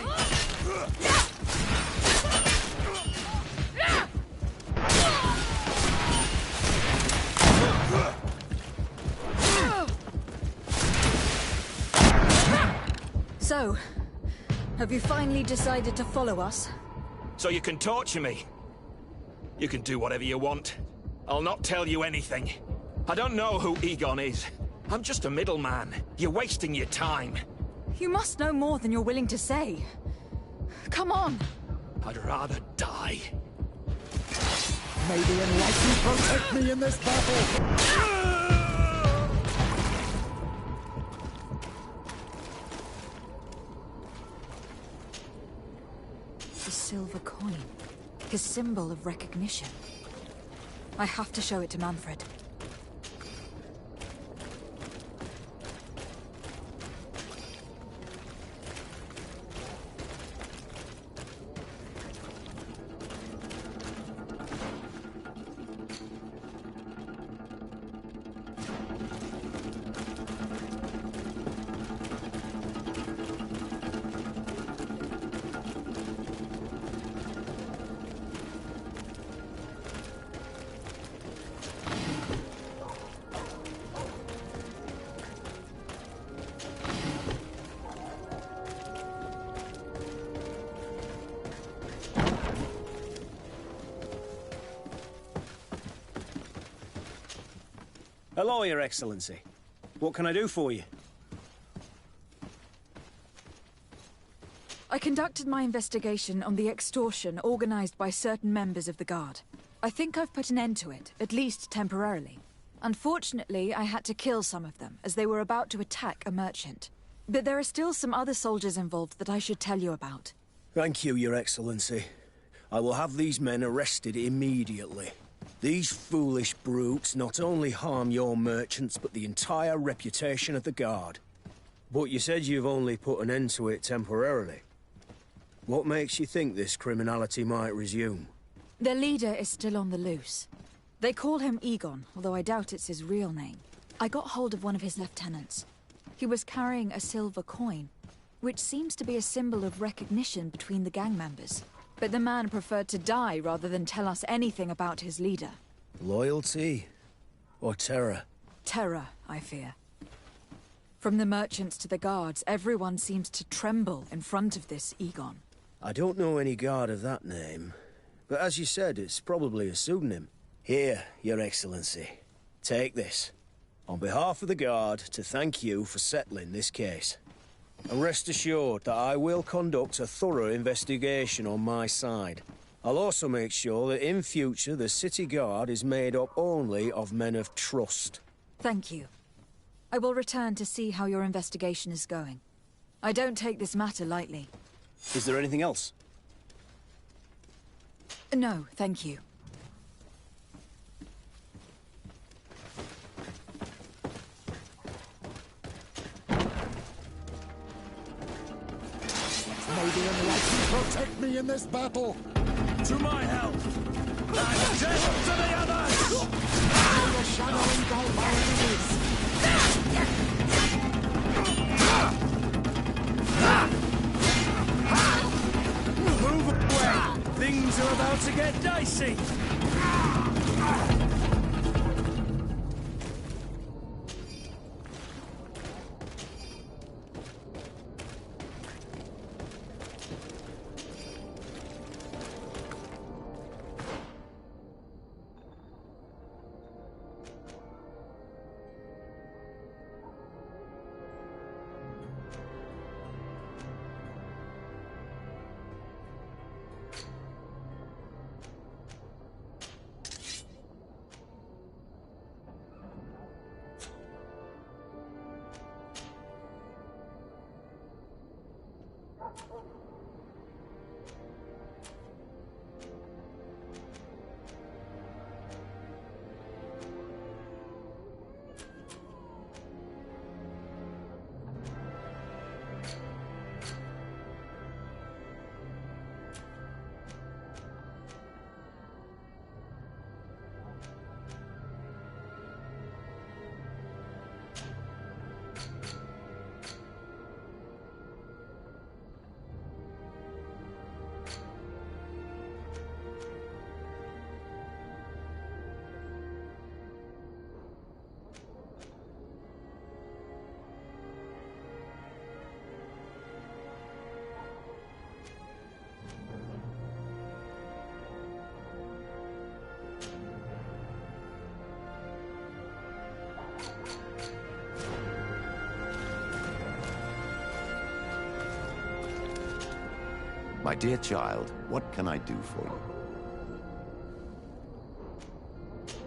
So, have you finally decided to follow us? So you can torture me. You can do whatever you want. I'll not tell you anything. I don't know who Egon is. I'm just a middleman. You're wasting your time. You must know more than you're willing to say. Come on! I'd rather die. May the enlightened protect me in this battle! The silver coin. His symbol of recognition. I have to show it to Manfred. Hello, Your Excellency. What can I do for you? I conducted my investigation on the extortion organized by certain members of the Guard. I think I've put an end to it, at least temporarily. Unfortunately, I had to kill some of them, as they were about to attack a merchant. But there are still some other soldiers involved that I should tell you about. Thank you, Your Excellency. I will have these men arrested immediately. These foolish brutes not only harm your merchants, but the entire reputation of the Guard. But you said you've only put an end to it temporarily. What makes you think this criminality might resume? Their leader is still on the loose. They call him Egon, although I doubt it's his real name. I got hold of one of his lieutenants. He was carrying a silver coin, which seems to be a symbol of recognition between the gang members. But the man preferred to die rather than tell us anything about his leader. Loyalty? Or terror? Terror, I fear. From the merchants to the guards, everyone seems to tremble in front of this Egon. I don't know any guard of that name. But as you said, it's probably a pseudonym. Here, Your Excellency. Take this. On behalf of the Guard, to thank you for settling this case. And rest assured that I will conduct a thorough investigation on my side. I'll also make sure that in future the City Guard is made up only of men of trust. Thank you. I will return to see how your investigation is going. I don't take this matter lightly. Is there anything else? No, thank you. May the enlightened protect me in this battle! To my help! And death to the others! May the shadow engulf our enemies! Move away! Things are about to get dicey! My dear child, what can I do for you?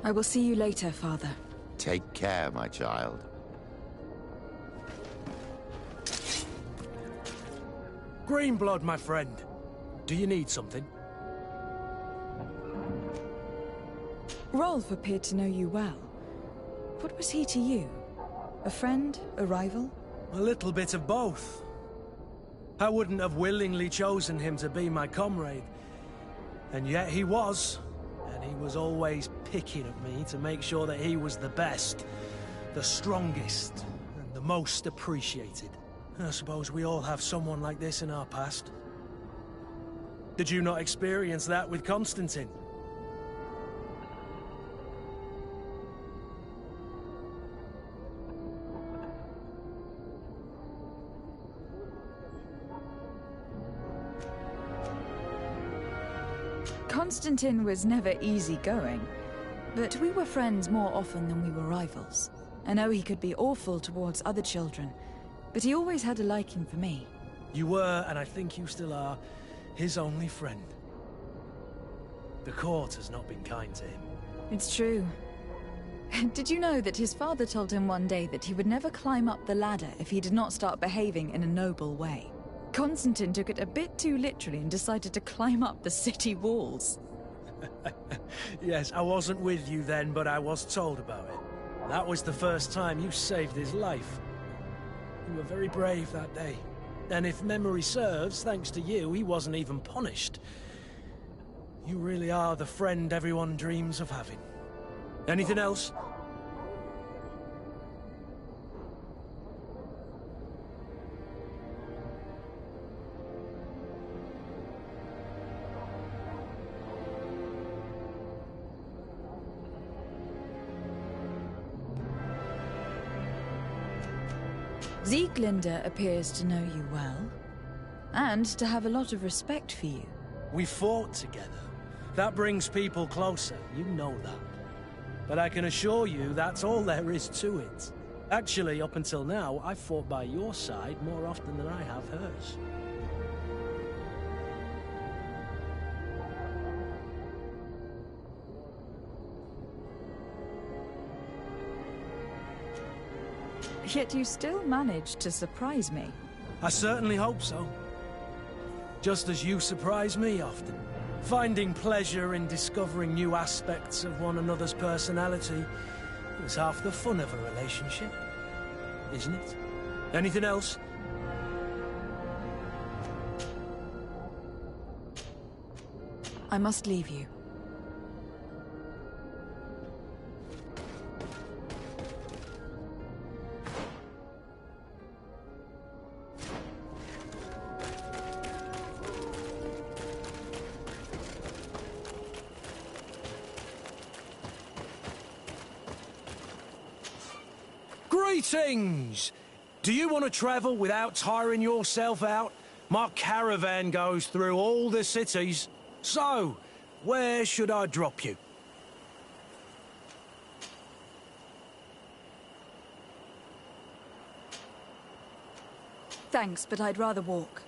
I will see you later, Father. Take care, my child. Greenblood, my friend. Do you need something? Rolf appeared to know you well. What was he to you? A friend? A rival? A little bit of both. I wouldn't have willingly chosen him to be my comrade. And yet he was. And he was always picking at me to make sure that he was the best, the strongest, and the most appreciated. I suppose we all have someone like this in our past. Did you not experience that with Constantine? Constantine was never easygoing, but we were friends more often than we were rivals. I know he could be awful towards other children, but he always had a liking for me. You were, and I think you still are, his only friend. The court has not been kind to him. It's true. Did you know that his father told him one day that he would never climb up the ladder if he did not start behaving in a noble way? Constantine took it a bit too literally and decided to climb up the city walls. Yes, I wasn't with you then, but I was told about it. That was the first time you saved his life. You were very brave that day. And if memory serves, thanks to you, he wasn't even punished. You really are the friend everyone dreams of having. Anything else? Sieglinde appears to know you well, and to have a lot of respect for you. We fought together. That brings people closer, you know that. But I can assure you that's all there is to it. Actually, up until now, I've fought by your side more often than I have hers. Yet you still managed to surprise me. I certainly hope so. Just as you surprise me often. Finding pleasure in discovering new aspects of one another's personality is half the fun of a relationship, isn't it? Anything else? I must leave you. Greetings! Do you want to travel without tiring yourself out? My caravan goes through all the cities. So, where should I drop you? Thanks, but I'd rather walk.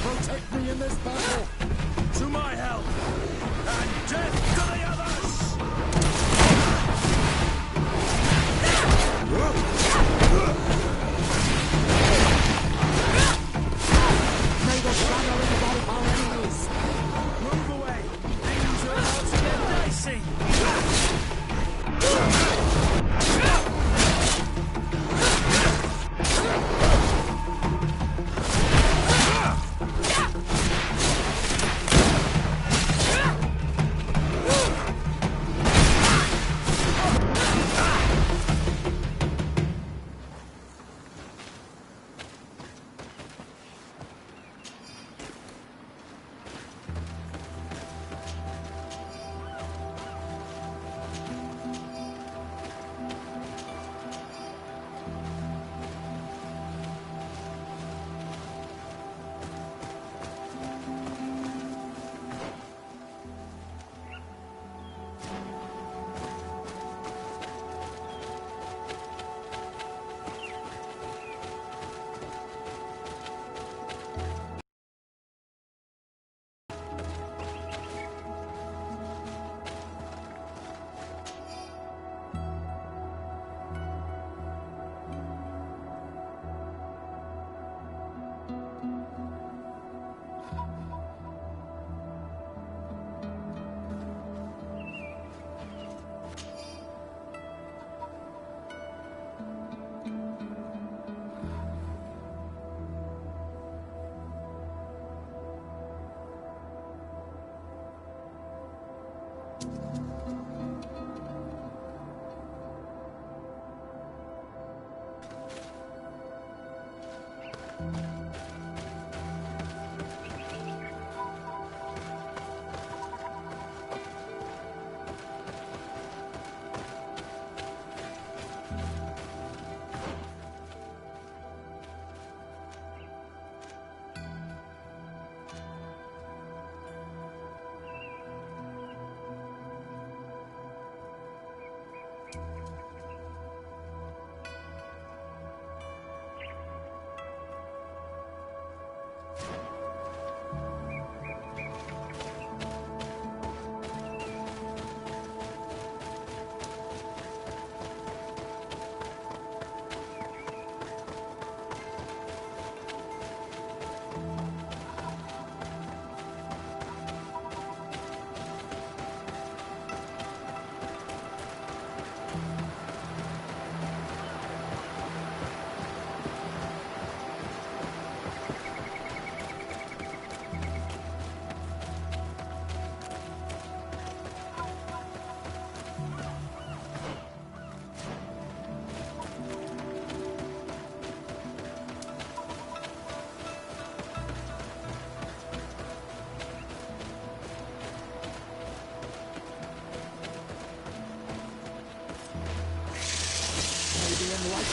Protect me in this battle! To my help! And death to the others! May the shadow engulf our enemies! Move away! Things are about to get dicey!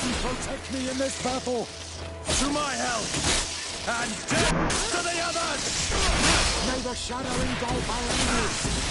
and protect me in this battle. To my help, and death to the others! May the shadow engulf our enemies.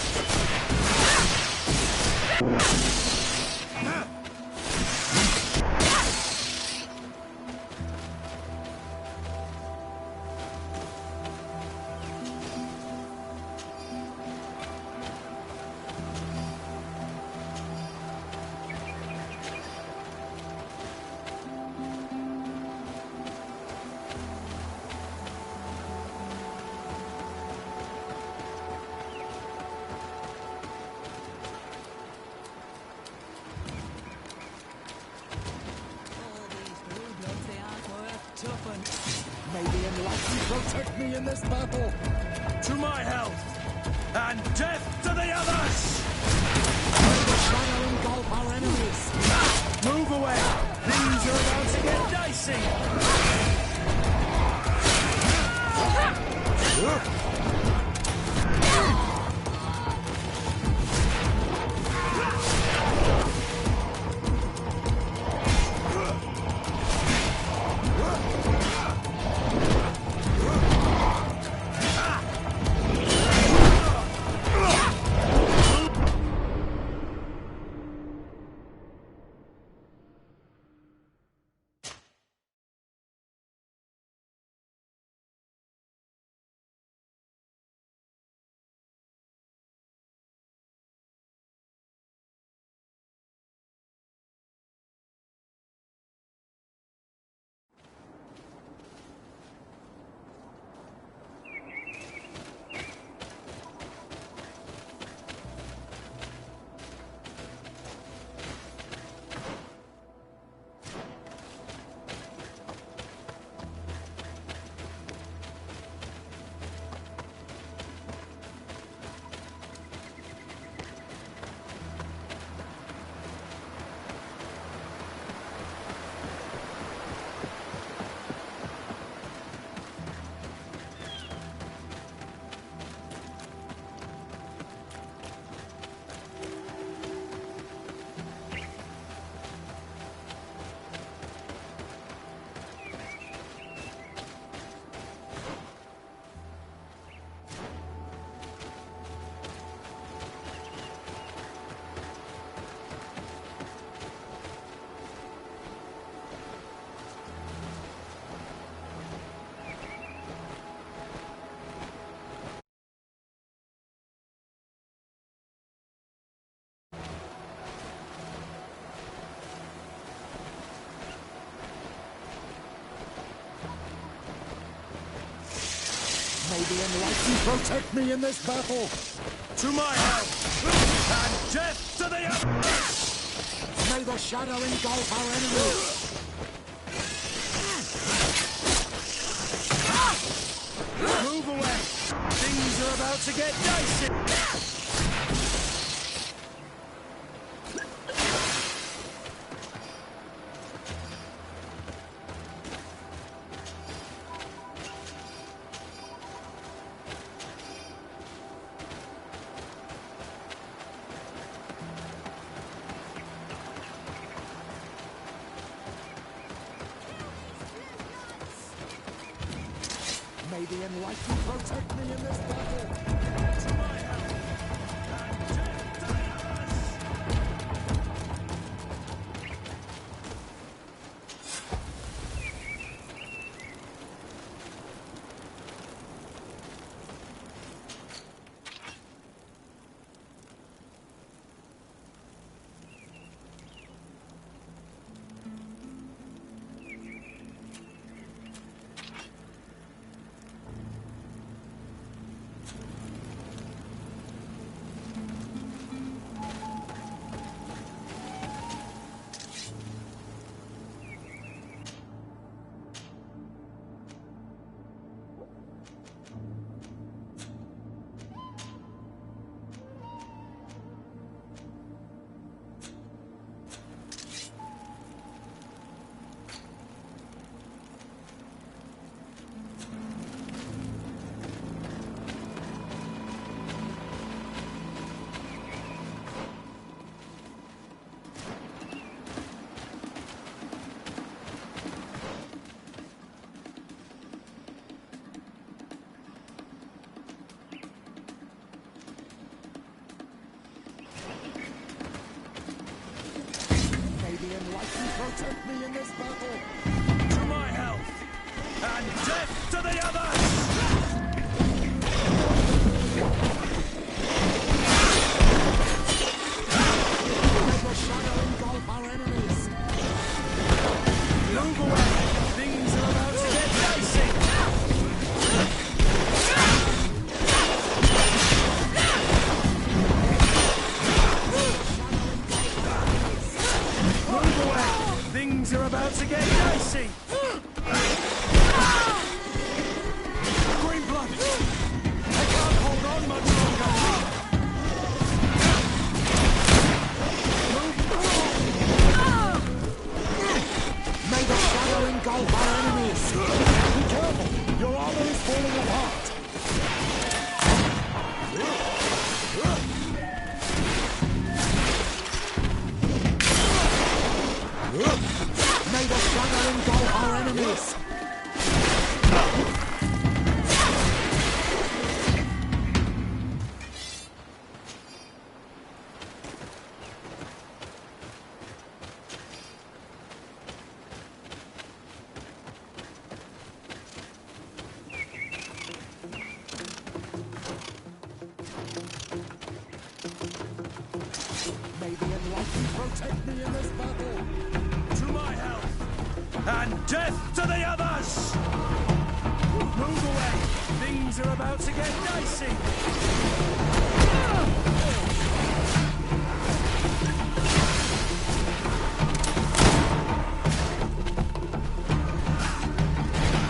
May the enlightened protect me in this battle. To my health, and death to the others! May the shadow engulf our enemies. Move away! Things are about to get dicey! May the enlightened protect me in this battle. To my help, and death to the others! May the shadow engulf our enemies. Move away! Things are about to get dicey! May the enlightened protect me in this battle. To my help, and death to the others! And death to the others! Let the shadow engulf our enemies. Move away! Things are about to get dicey! Move away! Things are about to get dicey! Green blood! I can't hold on much longer! May the shadow engulf our enemies! Be careful! Your armor is falling apart! May the shadow engulf our enemies! May the enlightened protect me in this battle! To my health! And death to the others! Move away! Things are about to get dicey!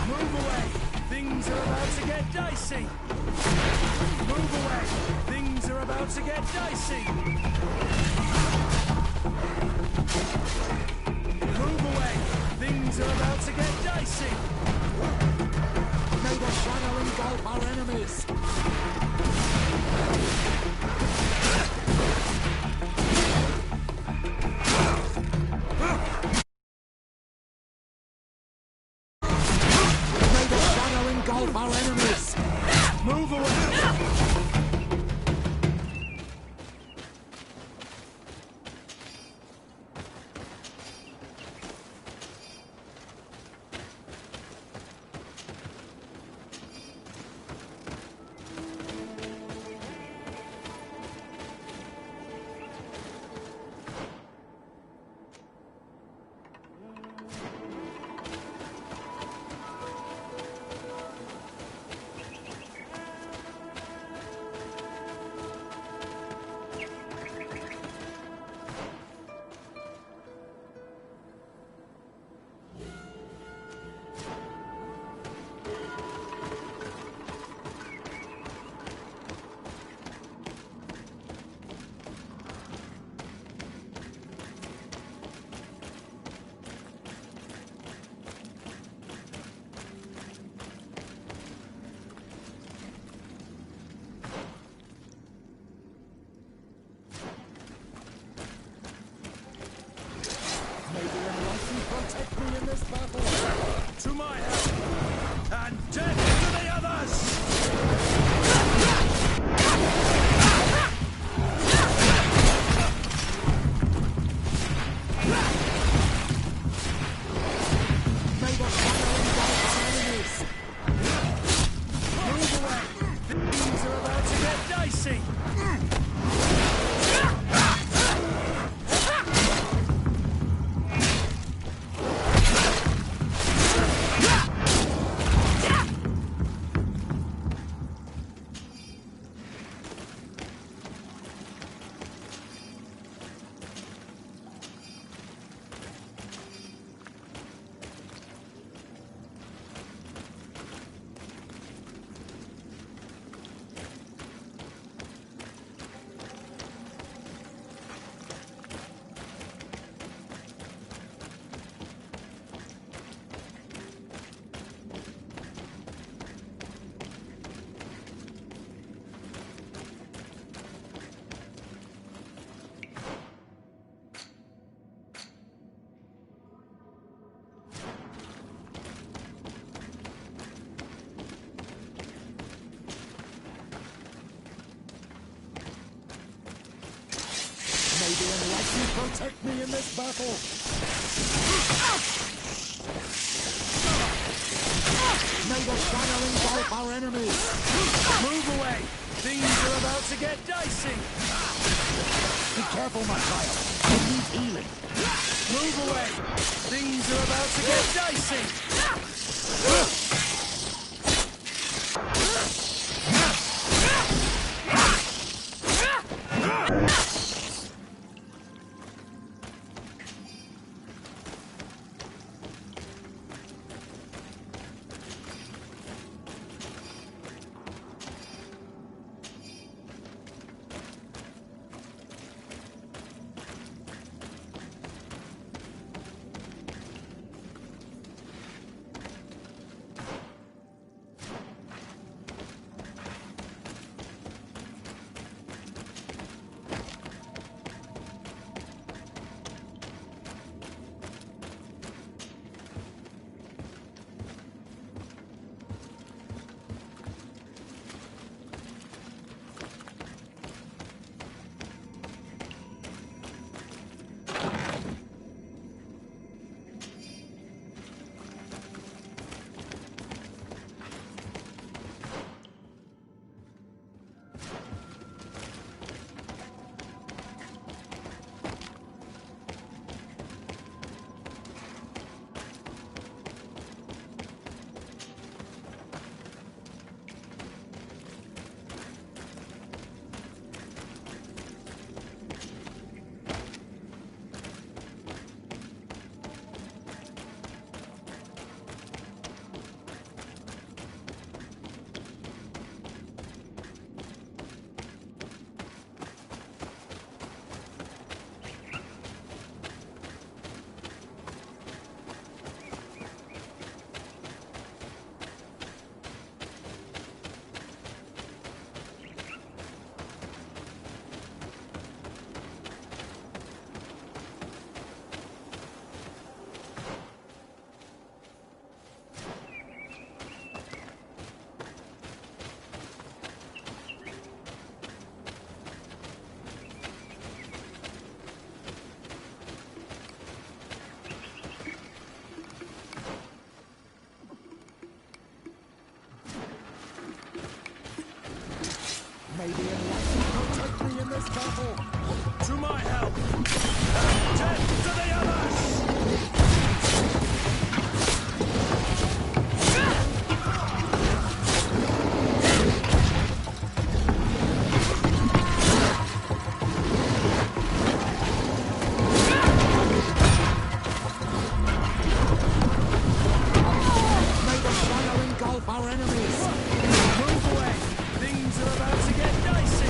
Move away! Things are about to get dicey! Move away! Things are about to get dicey! Move away! Things are about to get dicey! May the shadow engulf our enemies! May the shadow engulf our enemies! Move away! May the enlightened protect me in this battle! To my help! And death to the others! May the shadow engulf our enemies! Move away! Things are about to get dicey! May the enlightened protect me in this battle! May the shadow engulf our enemies! Move away! Things are about to get dicey! Be careful, my child. You need healing. Move away! Things are about to get dicey! Maybe enlightenment protect me in this battle. To my help! Death to the others! May the shadow engulf our enemies. Move away! Things are about to get dicey!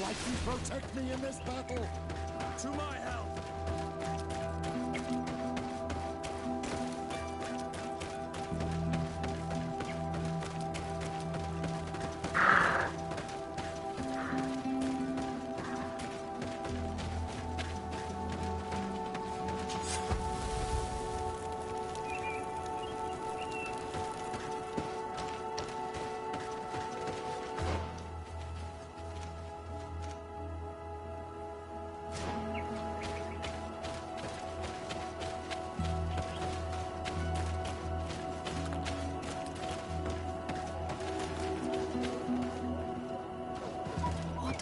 like you protect me in this battle? To my help!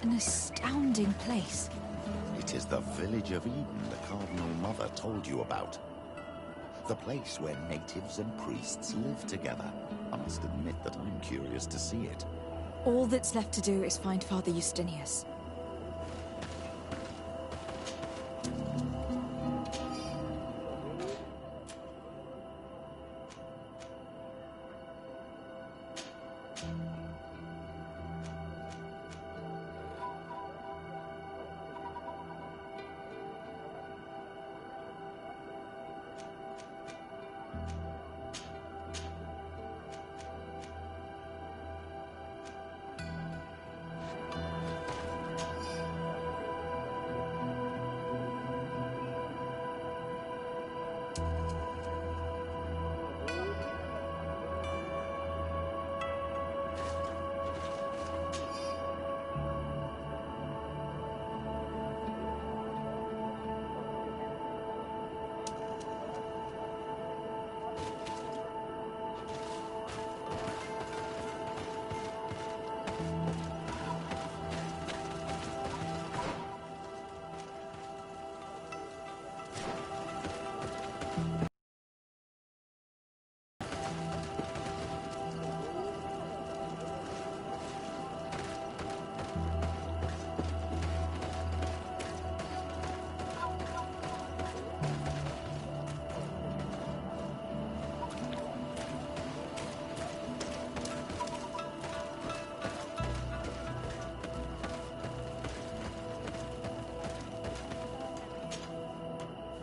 An astounding place. It is the village of Eden the Cardinal Mother told you about. The place where natives and priests live together. I must admit that I'm curious to see it. All that's left to do is find Father Justinius.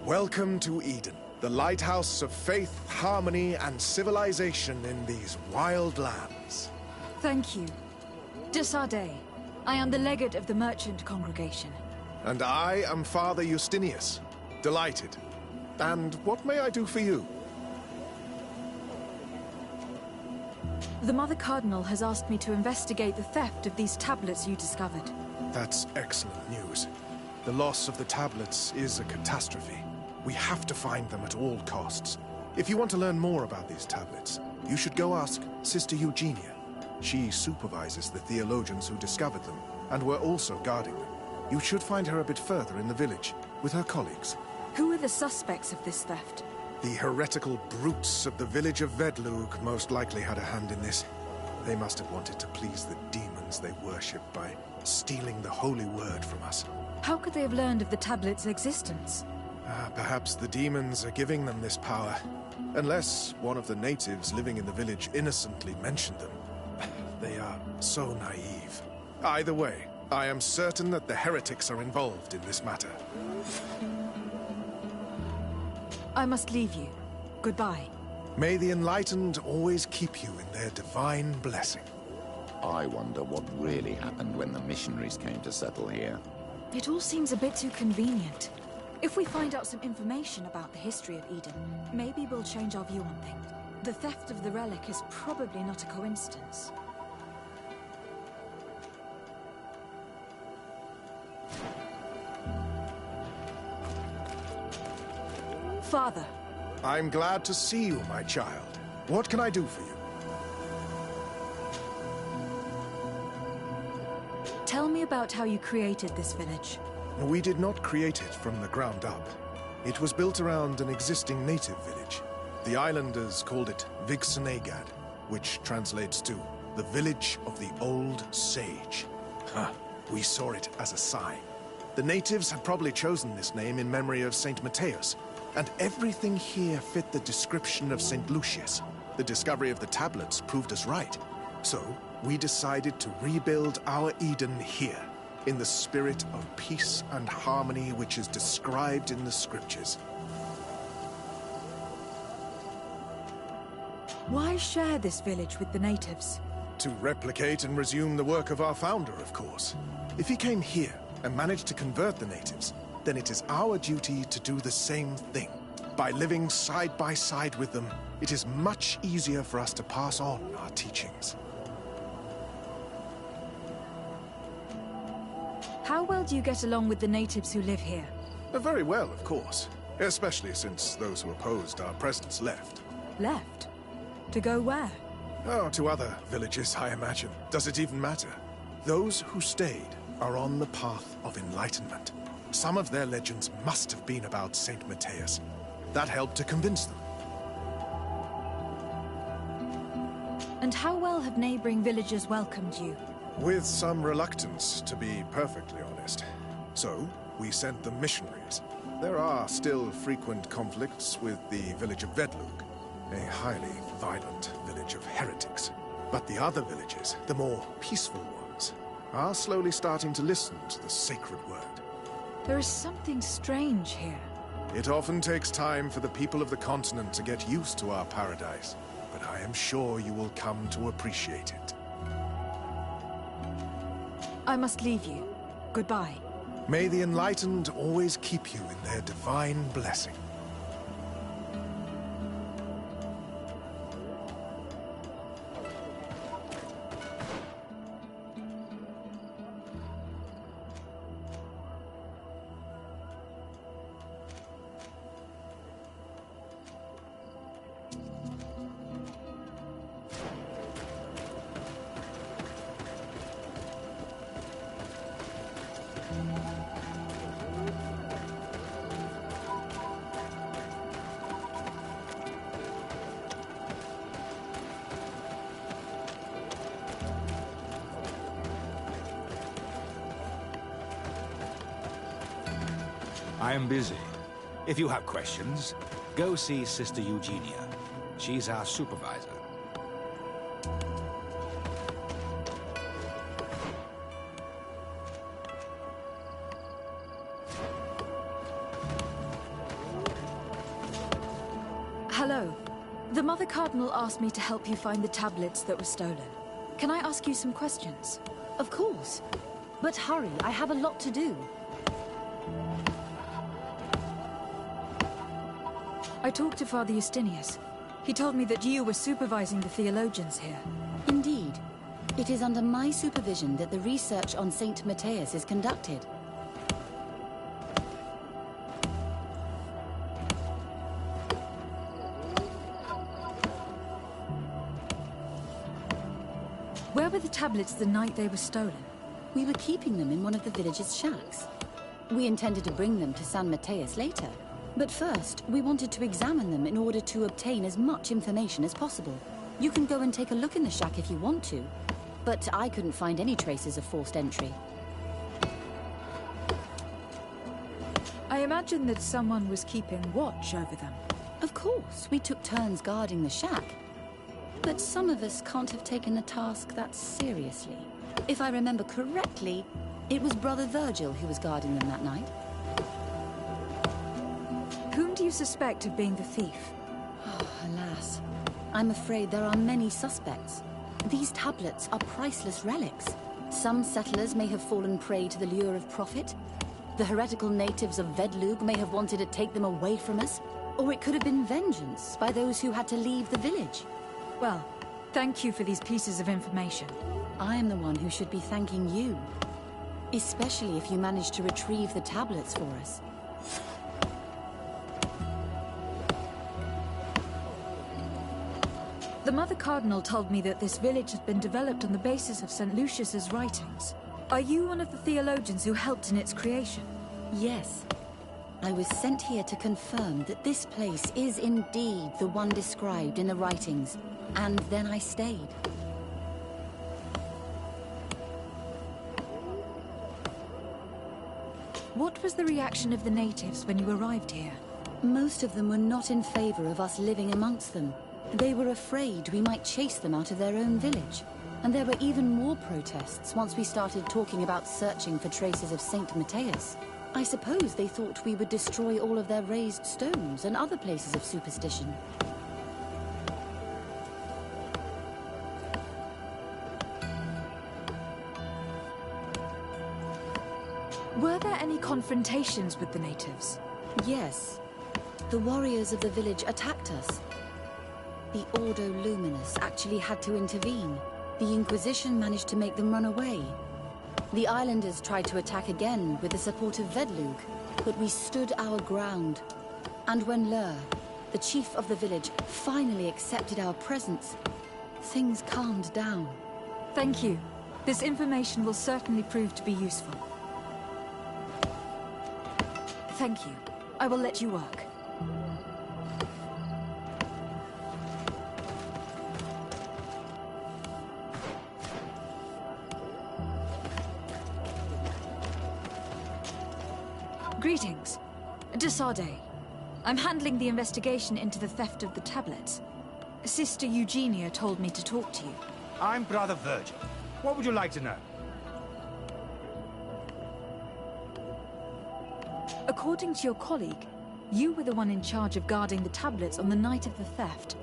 Welcome to Eden, the lighthouse of faith, harmony, and civilization in these wild lands. Thank you. De Sardet. I am the legate of the merchant congregation. And I am Father Justinius. Delighted. And what may I do for you? The Mother Cardinal has asked me to investigate the theft of these tablets you discovered. That's excellent news. The loss of the tablets is a catastrophe. We have to find them at all costs. If you want to learn more about these tablets, you should go ask Sister Eugenia. She supervises the theologians who discovered them, and were also guarding them. You should find her a bit further in the village, with her colleagues. Who are the suspects of this theft? The heretical brutes of the village of Vedlug most likely had a hand in this. They must have wanted to please the demons they worship by stealing the holy word from us. How could they have learned of the tablet's existence? Perhaps the demons are giving them this power. Unless one of the natives living in the village innocently mentioned them. They are so naive. Either way, I am certain that the heretics are involved in this matter. I must leave you. Goodbye. May the enlightened always keep you in their divine blessing. I wonder what really happened when the missionaries came to settle here. It all seems a bit too convenient. If we find out some information about the history of Eden, maybe we'll change our view on things. The theft of the relic is probably not a coincidence. Father. I'm glad to see you, my child. What can I do for you? Tell me about how you created this village. We did not create it from the ground up. It was built around an existing native village. The islanders called it Vixenagad, which translates to the village of the old sage. We saw it as a sign. The natives had probably chosen this name in memory of Saint Matthias, and everything here fit the description of Saint Lucius. The discovery of the tablets proved us right. So, we decided to rebuild our Eden here. in the spirit of peace and harmony which is described in the scriptures. Why share this village with the natives? To replicate and resume the work of our founder, of course. If he came here and managed to convert the natives, then it is our duty to do the same thing. By living side by side with them, it is much easier for us to pass on our teachings. How well do you get along with the natives who live here? Very well, of course. Especially since those who opposed our presence left. Left? To go where? Oh, to other villages, I imagine. Does it even matter? Those who stayed are on the path of enlightenment. Some of their legends must have been about Saint Matthias. That helped to convince them. And how well have neighboring villagers welcomed you? With some reluctance, to be perfectly honest. So, we sent them missionaries. There are still frequent conflicts with the village of Vedlug, a highly violent village of heretics. But the other villages, the more peaceful ones, are slowly starting to listen to the sacred word. There is something strange here. It often takes time for the people of the continent to get used to our paradise, but I am sure you will come to appreciate it. I must leave you. Goodbye. May the enlightened always keep you in their divine blessing. I am busy. If you have questions, go see Sister Eugenia. She's our supervisor. Hello. The Mother Cardinal asked me to help you find the tablets that were stolen. Can I ask you some questions? Of course. But hurry, I have a lot to do. I talked to Father Justinius. He told me that you were supervising the theologians here. Indeed. It is under my supervision that the research on Saint Matthias is conducted. Where were the tablets the night they were stolen? We were keeping them in one of the village's shacks. We intended to bring them to San Matthias later. But first, we wanted to examine them in order to obtain as much information as possible. You can go and take a look in the shack if you want to, but I couldn't find any traces of forced entry. I imagine that someone was keeping watch over them. Of course, we took turns guarding the shack. But some of us can't have taken the task that seriously. If I remember correctly, it was Brother Virgil who was guarding them that night. Whom do you suspect of being the thief? Oh, alas. I'm afraid there are many suspects. These tablets are priceless relics. Some settlers may have fallen prey to the lure of profit. The heretical natives of Vedlug may have wanted to take them away from us. Or it could have been vengeance by those who had to leave the village. Well, thank you for these pieces of information. I am the one who should be thanking you. Especially if you managed to retrieve the tablets for us. The Mother Cardinal told me that this village had been developed on the basis of St. Lucius's writings. Are you one of the theologians who helped in its creation? Yes. I was sent here to confirm that this place is indeed the one described in the writings, and then I stayed. What was the reaction of the natives when you arrived here? Most of them were not in favor of us living amongst them. They were afraid we might chase them out of their own village. And there were even more protests once we started talking about searching for traces of Saint Matthias. I suppose they thought we would destroy all of their raised stones and other places of superstition. Were there any confrontations with the natives? Yes. The warriors of the village attacked us. The Ordo Luminous actually had to intervene. The Inquisition managed to make them run away. The islanders tried to attack again with the support of Vedlug, but we stood our ground. And when Lur, the chief of the village, finally accepted our presence, things calmed down. Thank you. This information will certainly prove to be useful. Thank you. I will let you work. Greetings. Desarde. I'm handling the investigation into the theft of the tablets. Sister Eugenia told me to talk to you. I'm Brother Virgil. What would you like to know? According to your colleague, you were the one in charge of guarding the tablets on the night of the theft.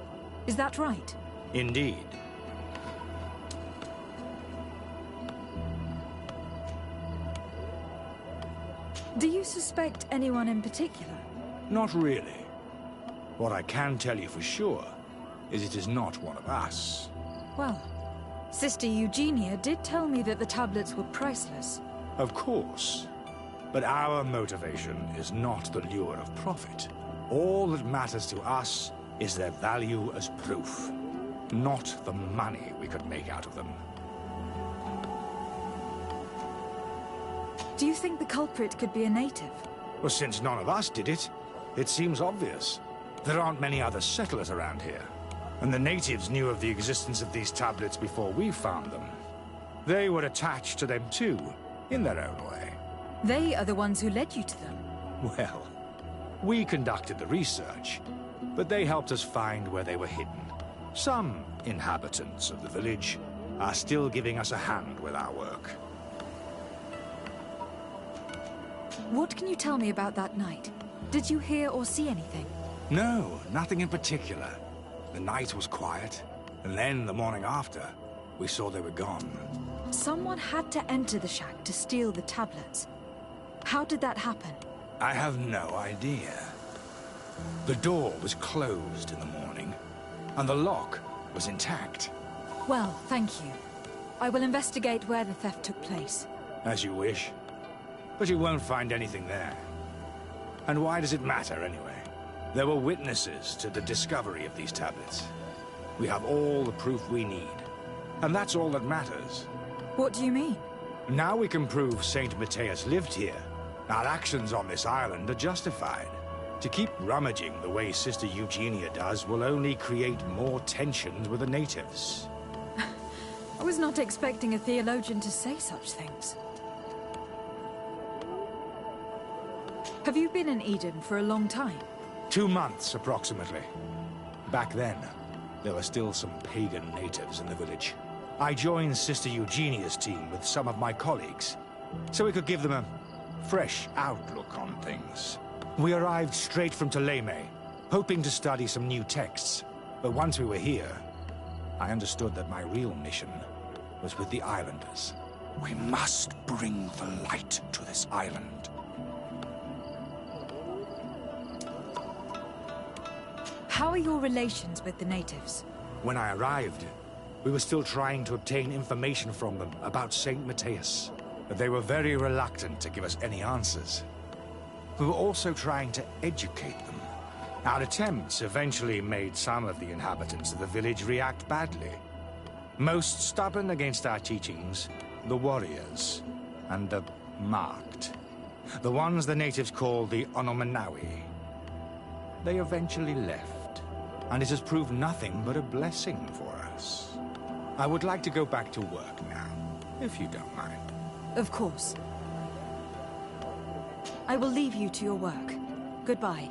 Is that right? Indeed. Do you suspect anyone in particular? Not really. What I can tell you for sure is it is not one of us. Well, Sister Eugenia did tell me that the tablets were priceless. Of course. But our motivation is not the lure of profit. All that matters to us is their value as proof, not the money we could make out of them. Do you think the culprit could be a native? Well, since none of us did it, it seems obvious. There aren't many other settlers around here, and the natives knew of the existence of these tablets before we found them. They were attached to them too, in their own way. They are the ones who led you to them. Well, we conducted the research, but they helped us find where they were hidden. Some inhabitants of the village are still giving us a hand with our work. What can you tell me about that night? Did you hear or see anything? No, nothing in particular. The night was quiet, and then the morning after, we saw they were gone. Someone had to enter the shack to steal the tablets. How did that happen? I have no idea. The door was closed in the morning, and the lock was intact. Well, thank you. I will investigate where the theft took place. As you wish. But you won't find anything there. And why does it matter, anyway? There were witnesses to the discovery of these tablets. We have all the proof we need. And that's all that matters. What do you mean? Now we can prove Saint Matthias lived here. Our actions on this island are justified. To keep rummaging the way Sister Eugenia does will only create more tensions with the natives. I was not expecting a theologian to say such things. Have you been in Eden for a long time? 2 months, approximately. Back then, there were still some pagan natives in the village. I joined Sister Eugenia's team with some of my colleagues, so we could give them a fresh outlook on things. We arrived straight from Ptolemy, hoping to study some new texts. But once we were here, I understood that my real mission was with the islanders. We must bring the light to this island. How are your relations with the natives? When I arrived, we were still trying to obtain information from them about Saint Matthias. But they were very reluctant to give us any answers. We were also trying to educate them. Our attempts eventually made some of the inhabitants of the village react badly. Most stubborn against our teachings, the warriors, and the marked. The ones the natives call the Onomanawi. They eventually left, and it has proved nothing but a blessing for us. I would like to go back to work now, if you don't mind. Of course. I will leave you to your work. Goodbye.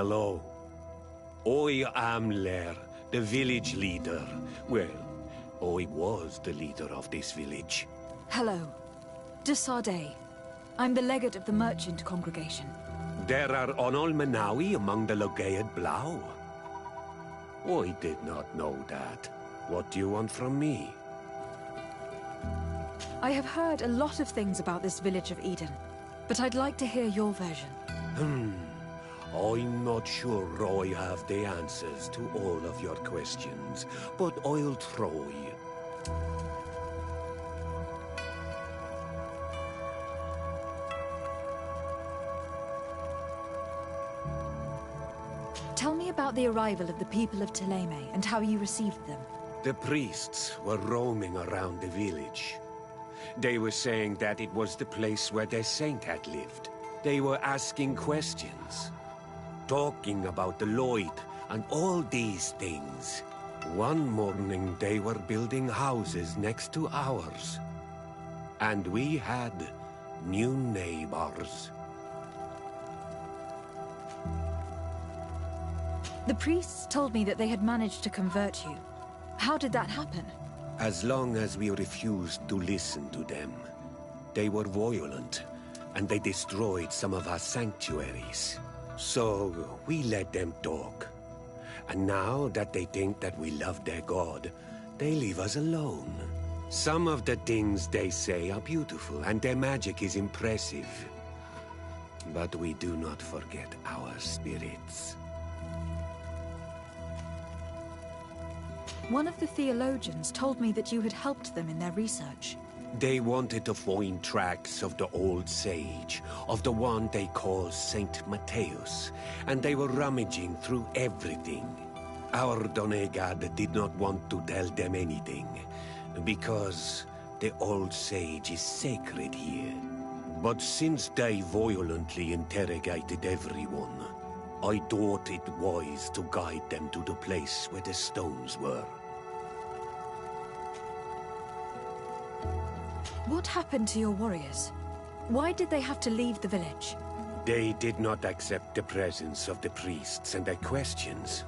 Hello. I am Lair, the village leader. Well, I was the leader of this village. Hello. De Sardet. I'm the legate of the merchant congregation. There are Onol Menawi among the Logead Blau. I did not know that. What do you want from me? I have heard a lot of things about this village of Eden, but I'd like to hear your version. I'm not sure I have the answers to all of your questions, but I'll try. Tell me about the arrival of the people of Thélème and how you received them. The priests were roaming around the village. They were saying that it was the place where their saint had lived. They were asking questions, talking about the Lloyd and all these things. One morning they were building houses next to ours. And we had new neighbors. The priests told me that they had managed to convert you. How did that happen? As long as we refused to listen to them. They were violent, and they destroyed some of our sanctuaries. So we let them talk. And now that they think that we love their god, they leave us alone. Some of the things they say are beautiful, and their magic is impressive. But we do not forget our spirits. One of the theologians told me that you had helped them in their research. They wanted to find tracks of the old sage, of the one they call Saint Matthias, and they were rummaging through everything. Our Donegad did not want to tell them anything, because the old sage is sacred here. But since they violently interrogated everyone, I thought it wise to guide them to the place where the stones were. What happened to your warriors? Why did they have to leave the village? They did not accept the presence of the priests and their questions.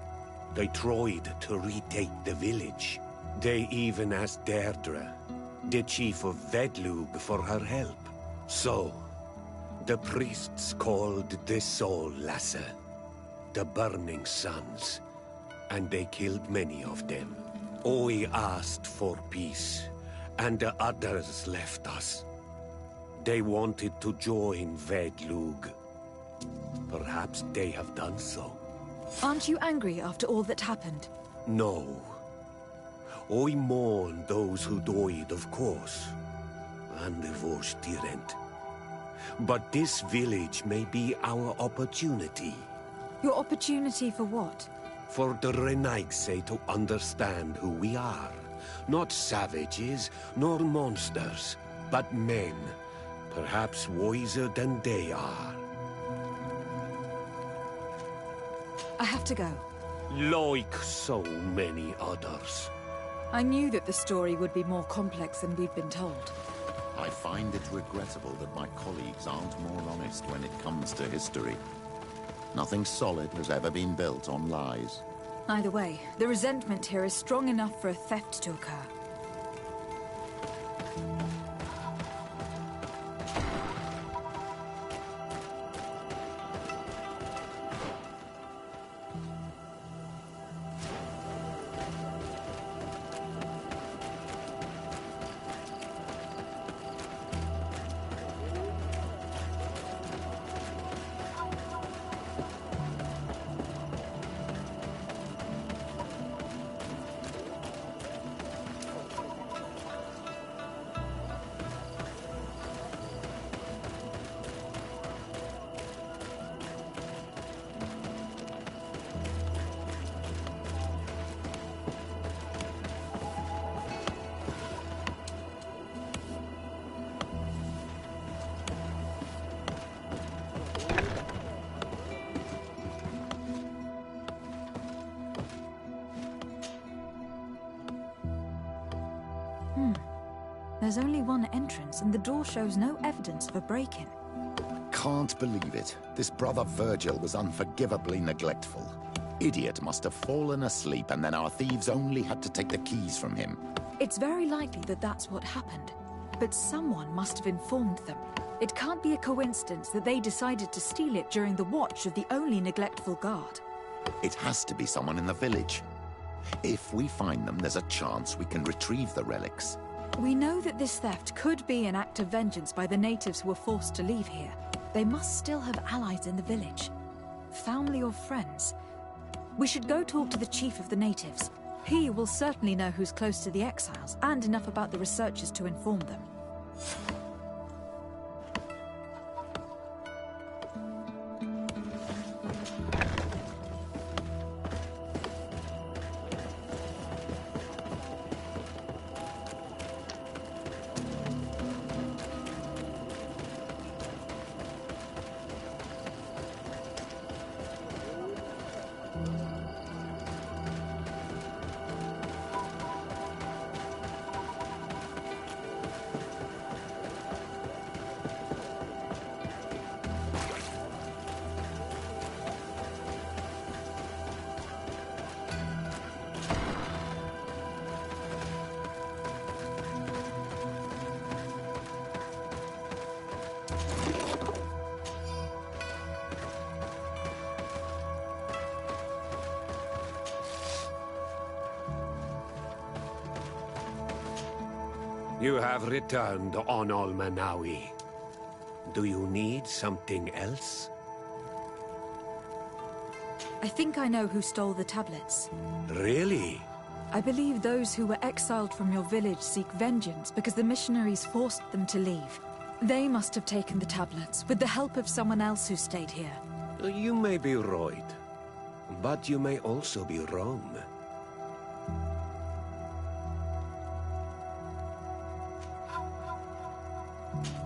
They tried to retake the village. They even asked Deirdre, the chief of Vedlug, for her help. So, the priests called the Soul Lasser, the Burning Suns, and they killed many of them. I asked for peace, and the others left us. They wanted to join Vedlug. Perhaps they have done so. Aren't you angry after all that happened? No. I mourn those who died, of course, and the Vorstyrent. But this village may be our opportunity. Your opportunity for what? For the Renaigse to understand who we are. Not savages, nor monsters, but men, perhaps wiser than they are. I have to go. Like so many others. I knew that the story would be more complex than we'd been told. I find it regrettable that my colleagues aren't more honest when it comes to history. Nothing solid has ever been built on lies. Either way, the resentment here is strong enough for a theft to occur. There's only one entrance, and the door shows no evidence of a break-in. can't believe it. This brother Virgil was unforgivably neglectful. Idiot must have fallen asleep, and then our thieves only had to take the keys from him. It's very likely that that's what happened. But someone must have informed them. It can't be a coincidence that they decided to steal it during the watch of the only neglectful guard. It has to be someone in the village. If we find them, there's a chance we can retrieve the relics. We know that this theft could be an act of vengeance by the natives who were forced to leave here. They must still have allies in the village. Family or friends. We should go talk to the chief of the natives. He will certainly know who's close to the exiles, and enough about the researchers to inform them. You have returned on Almanawi. Do you need something else? I think I know who stole the tablets. Really? I believe those who were exiled from your village seek vengeance because the missionaries forced them to leave. They must have taken the tablets with the help of someone else who stayed here. You may be right, but you may also be wrong.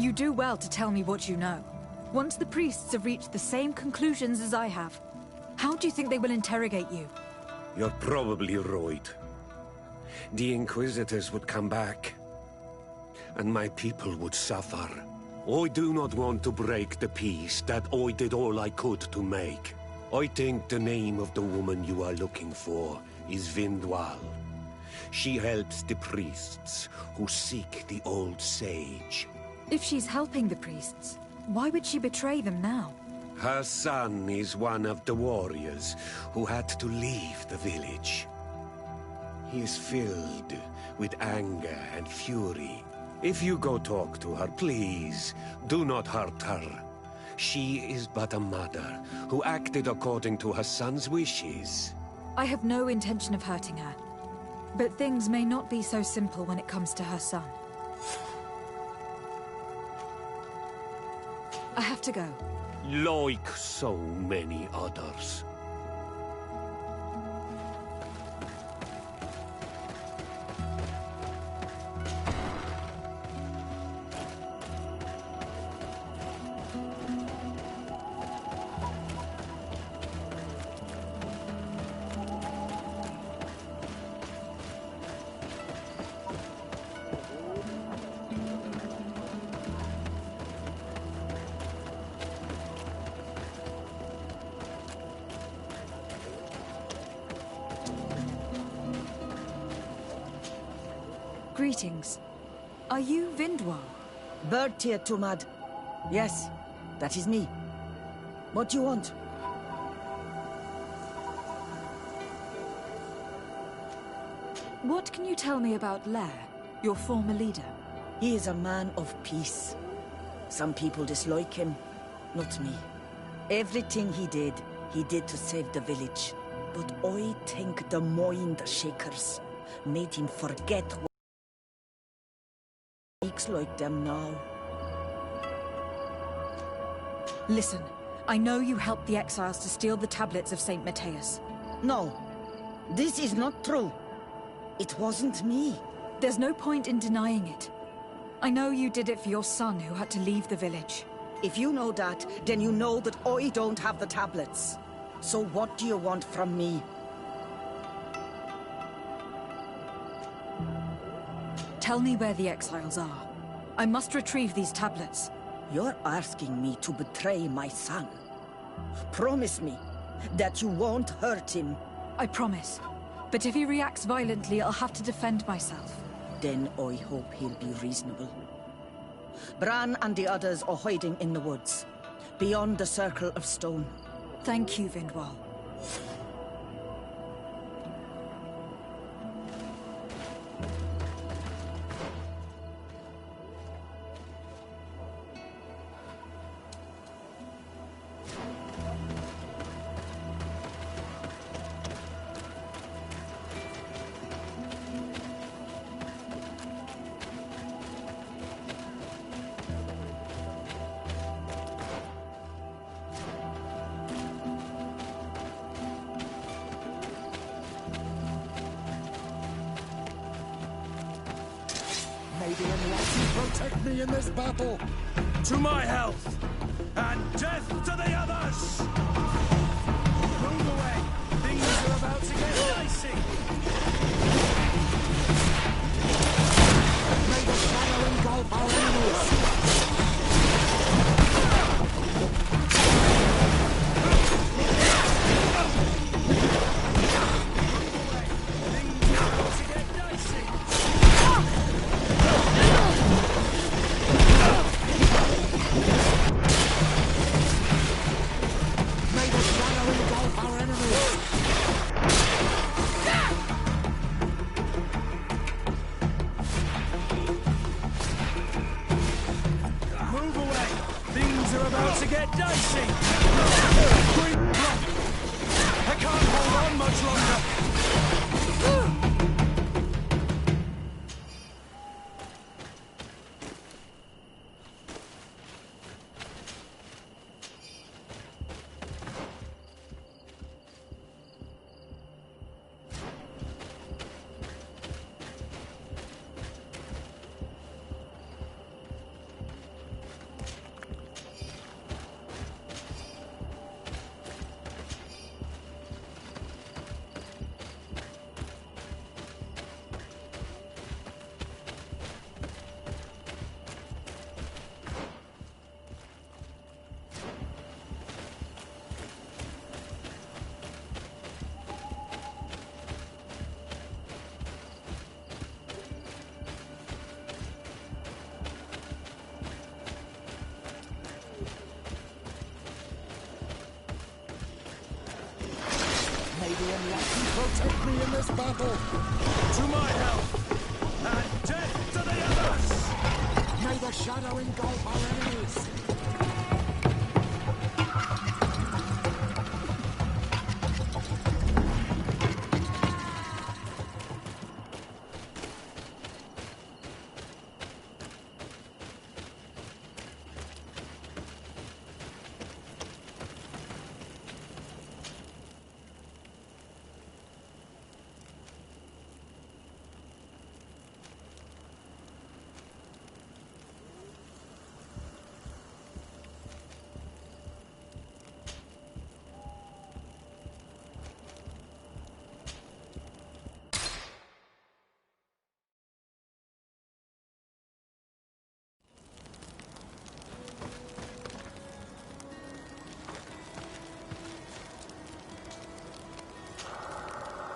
You do well to tell me what you know. Once the priests have reached the same conclusions as I have, how do you think they will interrogate you? You're probably right. The Inquisitors would come back, and my people would suffer. I do not want to break the peace that I did all I could to make. I think the name of the woman you are looking for is Vindwal. She helps the priests who seek the old sage. If she's helping the priests, why would she betray them now? Her son is one of the warriors who had to leave the village. He is filled with anger and fury. If you go talk to her, please, do not hurt her. She is but a mother who acted according to her son's wishes. I have no intention of hurting her. But things may not be so simple when it comes to her son. I have to go. Like so many others. Greetings. Are you Vindwal? Bertia Tumad. Yes, that is me. What do you want? What can you tell me about Lair, your former leader? He is a man of peace. Some people dislike him, not me. Everything he did to save the village. But I think the mind shakers made him forget what makes like them now. Listen, I know you helped the exiles to steal the tablets of St. Matthias. No, this is not true. It wasn't me. There's no point in denying it. I know you did it for your son who had to leave the village. If you know that, then you know that I don't have the tablets. So what do you want from me? Tell me where the exiles are. I must retrieve these tablets. You're asking me to betray my son. Promise me that you won't hurt him. I promise. But if he reacts violently, I'll have to defend myself. Then I hope he'll be reasonable. Bran and the others are hiding in the woods, beyond the circle of stone. Thank you, Vindwal. May the enlightened protect me in this battle! To my health, and death to the others! Move away! Things are about to get dicey! May the shadow engulf our enemies! Protect me in this battle! To my health, and death to the others! May the shadow engulf our enemies!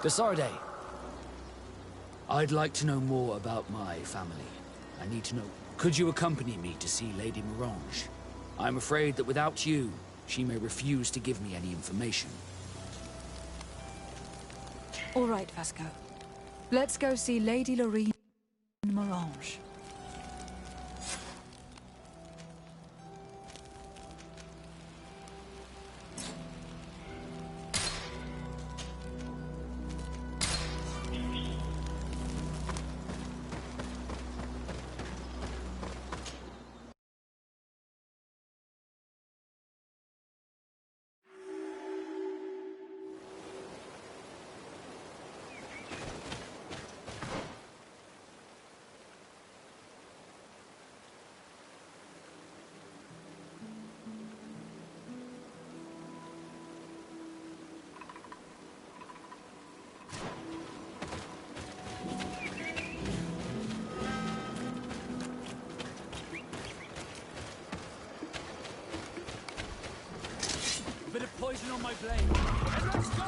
Desarde. I'd like to know more about my family. I need to know. Could you accompany me to see Lady Morange? I'm afraid that without you, she may refuse to give me any information. All right, Vasco. Let's go see Lady Lorraine Morange. poison on my blade. And let's go!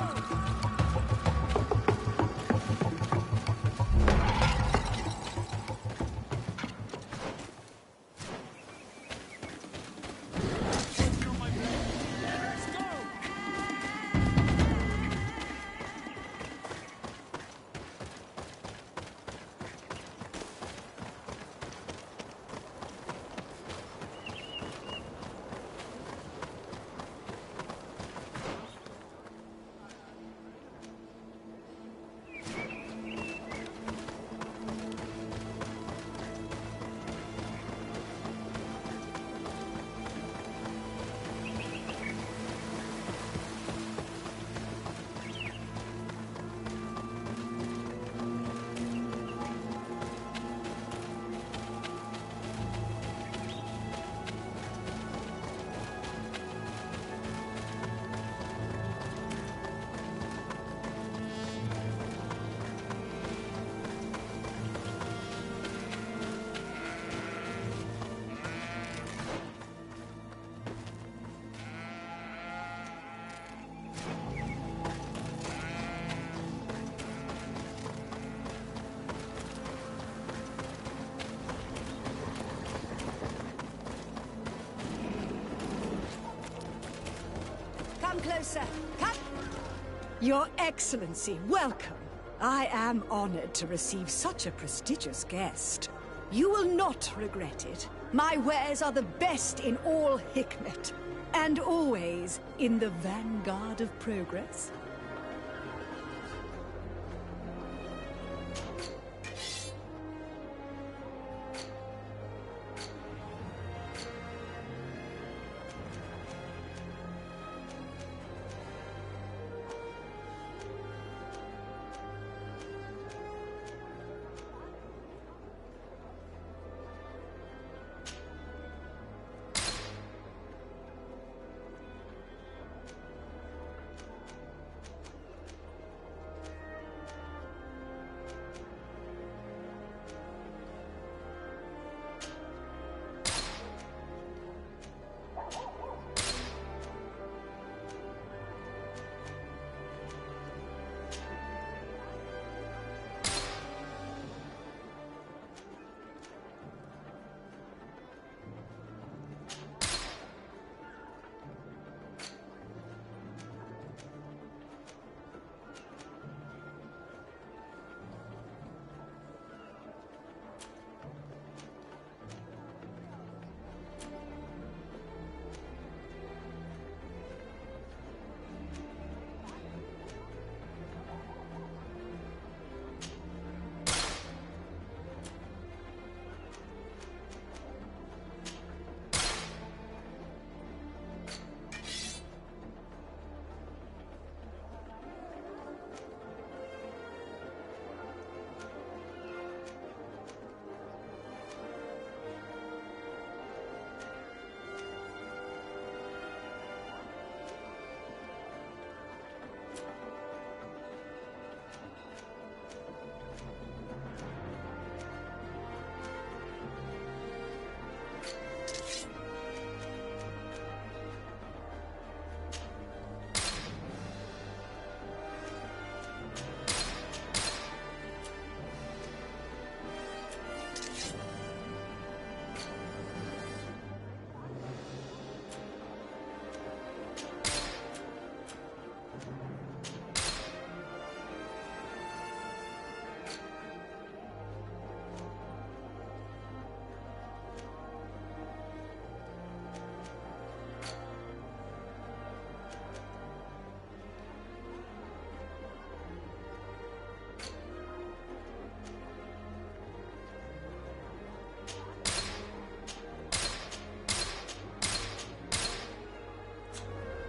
Come closer. Come! Your Excellency, welcome. I am honored to receive such a prestigious guest. You will not regret it. My wares are the best in all Hikmet, and always in the vanguard of progress.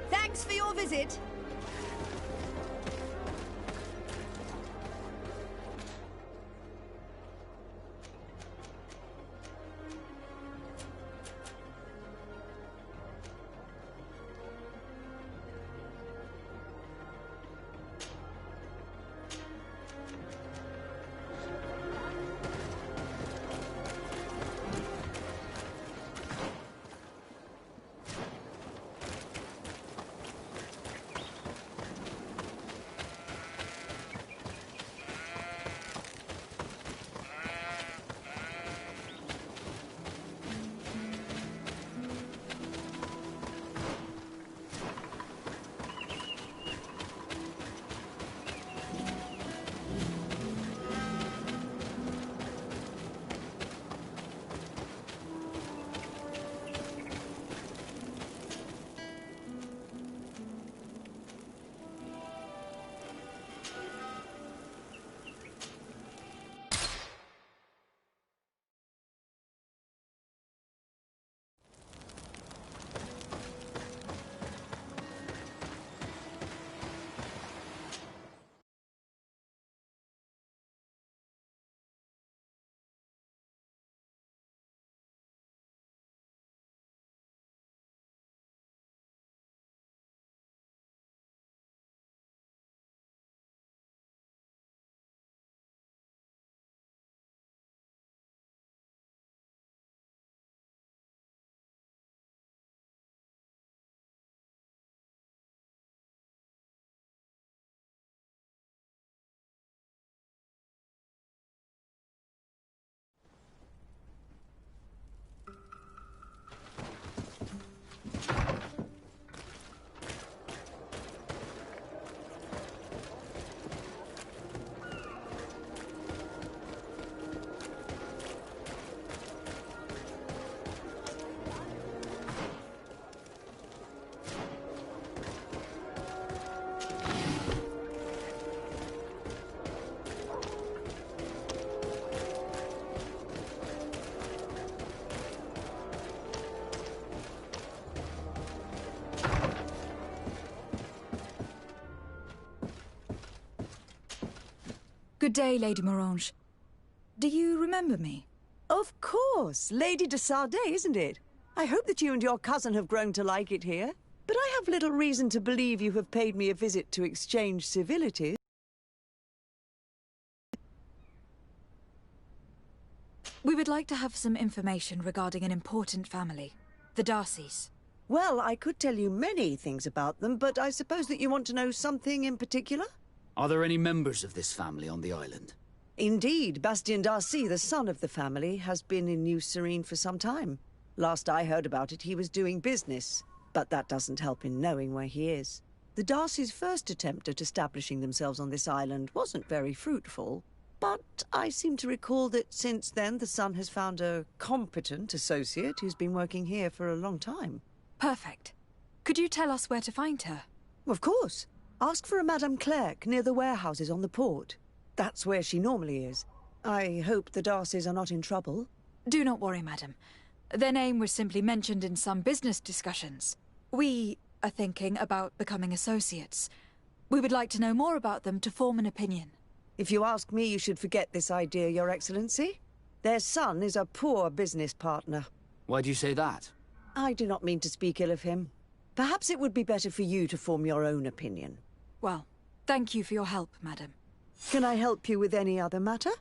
Thanks for your visit. Good day, Lady Morange. Do you remember me? Of course. Lady de Sardet, isn't it? I hope that you and your cousin have grown to like it here. But I have little reason to believe you have paid me a visit to exchange civilities. We would like to have some information regarding an important family, the Darcys. Well, I could tell you many things about them, but I suppose that you want to know something in particular? Are there any members of this family on the island? Indeed, Bastien Darcy, the son of the family, has been in New Serene for some time. Last I heard about it, he was doing business, but that doesn't help in knowing where he is. The Darcys' first attempt at establishing themselves on this island wasn't very fruitful, but I seem to recall that since then the son has found a competent associate who's been working here for a long time. Perfect. Could you tell us where to find her? Of course. Ask for a Madame Clerc near the warehouses on the port. That's where she normally is. I hope the Darcys are not in trouble. Do not worry, madam. Their name was simply mentioned in some business discussions. We are thinking about becoming associates. We would like to know more about them to form an opinion. If you ask me, you should forget this idea, Your Excellency. Their son is a poor business partner. Why do you say that? I do not mean to speak ill of him. Perhaps it would be better for you to form your own opinion. Well, thank you for your help, madam. Can I help you with any other matter?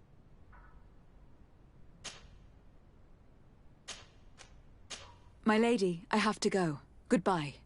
My lady, I have to go. Goodbye.